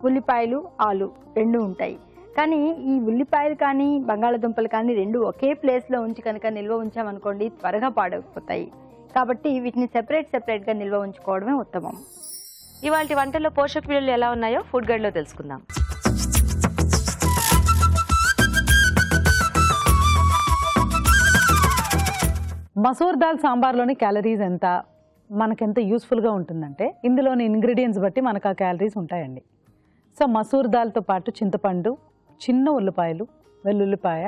ఉల్లిపాయలు, ఆలు రెండు ఉంటాయి. కానీ ఈ ఉల్లిపాయలు కానీ బంగాళదుంపలు కానీ రెండు ఒకే ప్లేస్లో ఉంచి కనుక నిల్వ ఉంచామనుకోండి త్వరగా పాడైపోతాయి. కాబట్టి వీటిని సెపరేట్గా నిల్వ ఉంచుకోవడమే ఉత్తమం. ఇవాళ వంటల్లో పోషక విలువలు ఎలా ఉన్నాయో ఫుడ్ గైడ్లో తెలుసుకుందాం. మసూర్ దాల్ సాంబార్లోని క్యాలరీస్ ఎంత, మనకెంత యూస్ఫుల్గా ఉంటుందంటే ఇందులోని ఇంగ్రీడియంట్స్ బట్టి మనకు ఆ క్యాలరీస్ ఉంటాయండి. సో మసూర్ దాల్తో పాటు చింతపండు, చిన్న ఉల్లిపాయలు, వెల్లుల్లిపాయ,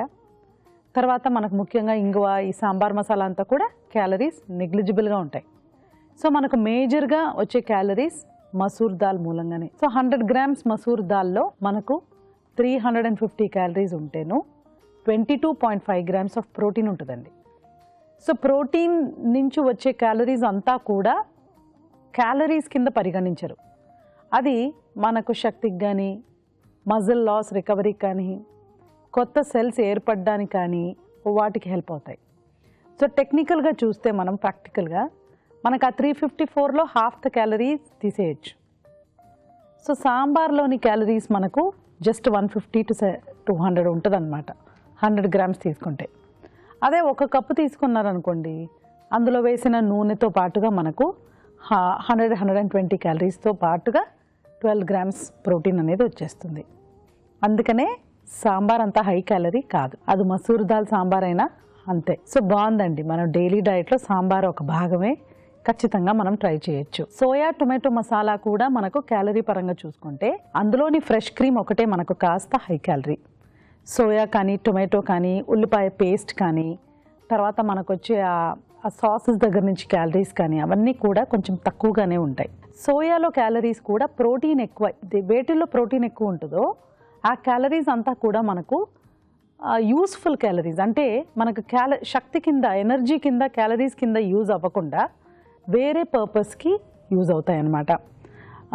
తర్వాత మనకు ముఖ్యంగా ఇంగువ, ఈ సాంబార్ మసాలా అంతా కూడా క్యాలరీస్ నెగ్లిజిబుల్గా ఉంటాయి. సో మనకు మేజర్గా వచ్చే క్యాలరీస్ మసూర్ దాల్ మూలంగానే. సో 100 grams మసూర్ దాల్లో మనకు 350 క్యాలరీస్ ఉంటేను 22.5 grams ఆఫ్ ప్రోటీన్ ఉంటుందండి. సో ప్రోటీన్ నుంచి వచ్చే క్యాలరీస్ అంతా కూడా క్యాలరీస్ కింద పరిగణించరు. అది మనకు శక్తికి కానీ, మజిల్ లాస్ రికవరీకి కానీ, కొత్త సెల్స్ ఏర్పడడానికి కానీ వాటికి హెల్ప్ అవుతాయి. సో టెక్నికల్గా చూస్తే మనం ప్రాక్టికల్గా మనకు ఆ 354లో హాఫ్ ద క్యాలరీస్ తీసేయచ్చు. సో సాంబార్లోని క్యాలరీస్ మనకు జస్ట్ 150 to 200 ఉంటుంది అనమాట 100 grams తీసుకుంటే. అదే ఒక కప్పు తీసుకున్నారనుకోండి, అందులో వేసిన నూనెతో పాటుగా మనకు 100-120 క్యాలరీస్తో పాటుగా 12 grams ప్రోటీన్ అనేది వచ్చేస్తుంది. అందుకనే సాంబార్ అంతా హై క్యాలరీ కాదు, అది మసూర్ దాల్ సాంబార్ అయినా అంతే. సో బాగుందండి, మనం డైలీ డైట్లో సాంబార్ ఒక భాగమే, ఖచ్చితంగా మనం ట్రై చేయొచ్చు. సోయా టొమాటో మసాలా కూడా మనకు క్యాలరీ పరంగా చూసుకుంటే అందులోని ఫ్రెష్ క్రీమ్ ఒకటే మనకు కాస్త హై క్యాలరీ. సోయా కానీ, టొమాటో కానీ, ఉల్లిపాయ పేస్ట్ కానీ, తర్వాత మనకు వచ్చే ఆ సాసెస్ దగ్గర నుంచి క్యాలరీస్ కానీ అవన్నీ కూడా కొంచెం తక్కువగానే ఉంటాయి. సోయాలో క్యాలరీస్ కూడా ప్రోటీన్ ఎక్కువ, వేటిల్లో ప్రోటీన్ ఎక్కువ ఉంటుందో ఆ క్యాలరీస్ అంతా కూడా మనకు యూస్ఫుల్ క్యాలరీస్, అంటే మనకు శక్తి కింద, ఎనర్జీ కింద, క్యాలరీస్ కింద యూజ్ అవ్వకుండా వేరే పర్పస్కి యూజ్ అవుతాయి అన్నమాట.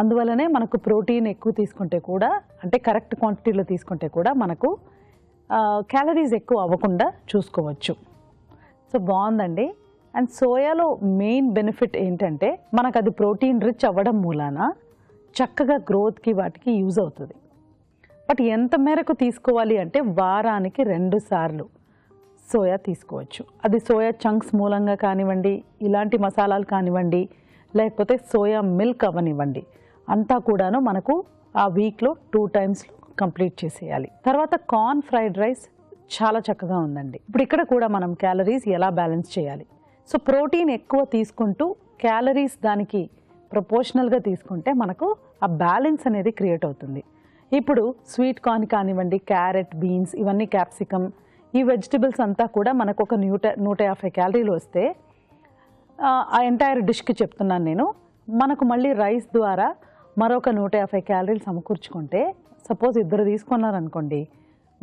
అందువల్లనే మనకు ప్రోటీన్ ఎక్కువ తీసుకుంటే కూడా, అంటే కరెక్ట్ క్వాంటిటీలో తీసుకుంటే కూడా మనకు క్యాలరీస్ ఎక్కువ అవ్వకుండా చూసుకోవచ్చు. సో బాగుందండి. అండ్ సోయాలో మెయిన్ బెనిఫిట్ ఏంటంటే మనకు అది ప్రోటీన్ రిచ్ అవ్వడం మూలాన చక్కగా గ్రోత్కి వాటికి యూజ్ అవుతుంది. బట్ ఎంత మేరకు తీసుకోవాలి అంటే వారానికి 2 సార్లు సోయా తీసుకోవచ్చు. అది సోయా చంక్స్ మూలంగా కానివ్వండి, ఇలాంటి మసాలాలు కానివ్వండి, లేకపోతే సోయా మిల్క్ అవనివ్వండి, అంతా కూడాను మనకు ఆ వీక్లో 2 టైమ్స్ కంప్లీట్ చేసేయాలి. తర్వాత కార్న్ ఫ్రైడ్ రైస్ చాలా చక్కగా ఉందండి. ఇప్పుడు ఇక్కడ కూడా మనం క్యాలరీస్ ఎలా బ్యాలెన్స్ చేయాలి. సో ప్రోటీన్ ఎక్కువ తీసుకుంటూ క్యాలరీస్ దానికి ప్రపోర్షనల్గా తీసుకుంటే మనకు ఆ బ్యాలెన్స్ అనేది క్రియేట్ అవుతుంది. ఇప్పుడు స్వీట్ కార్న్ కానివ్వండి, క్యారెట్, బీన్స్, ఇవన్నీ క్యాప్సికమ్, ఈ వెజిటబుల్స్ అంతా కూడా మనకు ఒక 150 క్యాలరీలు వస్తే ఆ ఎంటైర్ డిష్కి చెప్తున్నాను నేను, మనకు మళ్ళీ రైస్ ద్వారా మరొక 150 క్యాలరీలు సమకూర్చుకుంటే, సపోజ్ 2 తీసుకున్నారనుకోండి,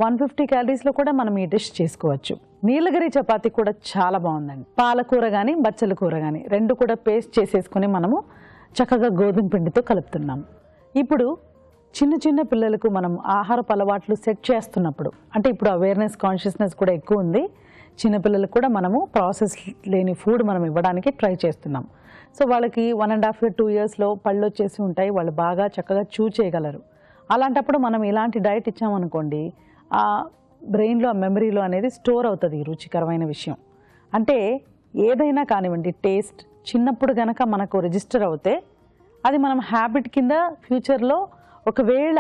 150 క్యాలరీస్లో కూడా మనం ఈ డిష్ చేసుకోవచ్చు. నీలగిరి చపాతీ కూడా చాలా బాగుందండి. పాలకూర కానీ బచ్చల కూర కానీ 2 కూడా పేస్ట్ చేసేసుకొని మనము చక్కగా గోధుమ పిండితో కలుపుతున్నాము. ఇప్పుడు చిన్న చిన్న పిల్లలకు మనం ఆహారపు అలవాట్లు సెట్ చేస్తున్నప్పుడు, అంటే ఇప్పుడు అవేర్నెస్ కాన్షియస్నెస్ కూడా ఎక్కువ ఉంది, చిన్నపిల్లలకు కూడా మనము ప్రాసెస్ లేని ఫుడ్ మనం ఇవ్వడానికి ట్రై చేస్తున్నాం. సో వాళ్ళకి 1.5 years 2 yearsలో పళ్ళు వచ్చేసి ఉంటాయి, వాళ్ళు బాగా చక్కగా చూ చేయగలరు. అలాంటప్పుడు మనం ఇలాంటి డైట్ ఇచ్చామనుకోండి, ఆ బ్రెయిన్లో, ఆ మెమరీలో అనేది స్టోర్ అవుతుంది రుచికరమైన విషయం. అంటే ఏదైనా కానివ్వండి, టేస్ట్ చిన్నప్పుడు గనక మనకు రిజిస్టర్ అవుతే అది మనం హ్యాబిట్ కింద ఫ్యూచర్లో ఒకవేళ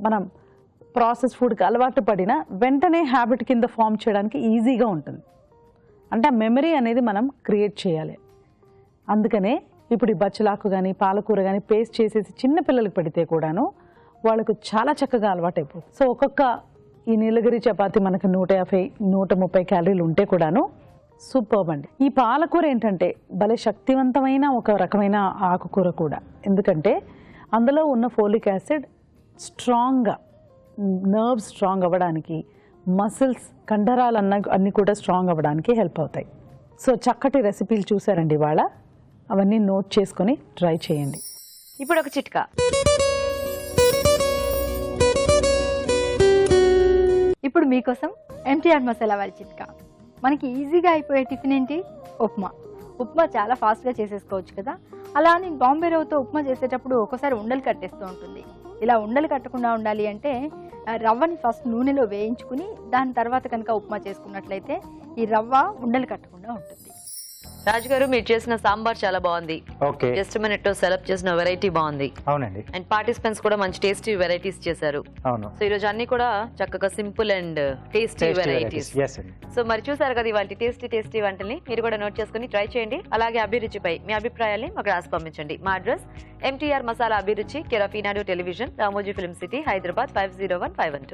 మనం ప్రాసెస్ ఫుడ్కి అలవాటు పడిన వెంటనే హ్యాబిట్ కింద ఫామ్ చేయడానికి ఈజీగా ఉంటుంది. అంటే ఆ మెమరీ అనేది మనం క్రియేట్ చేయాలి. అందుకనే ఇప్పుడు ఈ బచ్చలాకు కానీ పాలకూర కానీ పేస్ట్ చేసేసి చిన్న పిల్లలకు పెడితే కూడాను వాళ్ళకు చాలా చక్కగా అలవాటు అయిపోతుంది. సో ఒక్కొక్క ఈ నీలగిరి చపాతి మనకు 150-130 క్యాలరీలు ఉంటే కూడాను సూపర్బ్ అండి. ఈ పాలకూర ఏంటంటే భలే శక్తివంతమైన ఒక రకమైన ఆకుకూర కూడా, ఎందుకంటే అందులో ఉన్న ఫోలిక్ యాసిడ్ స్ట్రాంగ్గా నర్వ్స్ స్ట్రాంగ్ అవ్వడానికి, మసిల్స్ కండరాలు అన్నీ కూడా స్ట్రాంగ్ అవ్వడానికి హెల్ప్ అవుతాయి. సో చక్కటి రెసిపీలు చూసారండి ఇవాళ, అవన్నీ నోట్ చేసుకొని ట్రై చేయండి. ఇప్పుడు ఒక చిట్కా. ఇప్పుడు మీకోసం MTR మసాలా వారి చిట్కా. మనకి ఈజీగా అయిపోయే టిఫిన్ ఏంటి? ఉప్మా. ఉప్మా చాలా ఫాస్ట్గా చేసేసుకోవచ్చు కదా. అలా నేను బాంబే రవ్వతో ఉప్మా చేసేటప్పుడు ఒక్కోసారి ఉండలు కట్టేస్తూ ఉంటుంది. ఇలా ఉండలు కట్టకుండా ఉండాలి అంటే రవ్వని ఫస్ట్ నూనెలో వేయించుకుని దాని తర్వాత కనుక ఉప్మా చేసుకున్నట్లయితే ఈ రవ్వ ఉండలు కట్టకుండా ఉంటుంది. రాజు గారు, మీరు చేసిన సాంబార్ చాలా బాగుంది. ఓకే, జస్ట్ మినిట్ సెలెక్ట్ చేసిన వెరైటీ బాగుంది. అవునండి. అండ్ పార్టిసిపెంట్స్ కూడా మంచి టేస్టీ వెరైటీస్ చేశారు. అవును. సో ఈ రోజు అన్ని కూడా చక్కగా simple and tasty varieties. So మరి చూసారు కదా ఇవాళ టేస్టీ వంటల్ని. మీరు కూడా నోట్ చేసుకుని ట్రై చేయండి. అలాగే అభిరుచిపై మీ అభిప్రాయాల్ని మాకు రాసి పంపించండి. మా అడ్రస్ MTR మసాలా అభిరుచి, care of Eenadu television, Ramoji film city, Hyderabad 50151.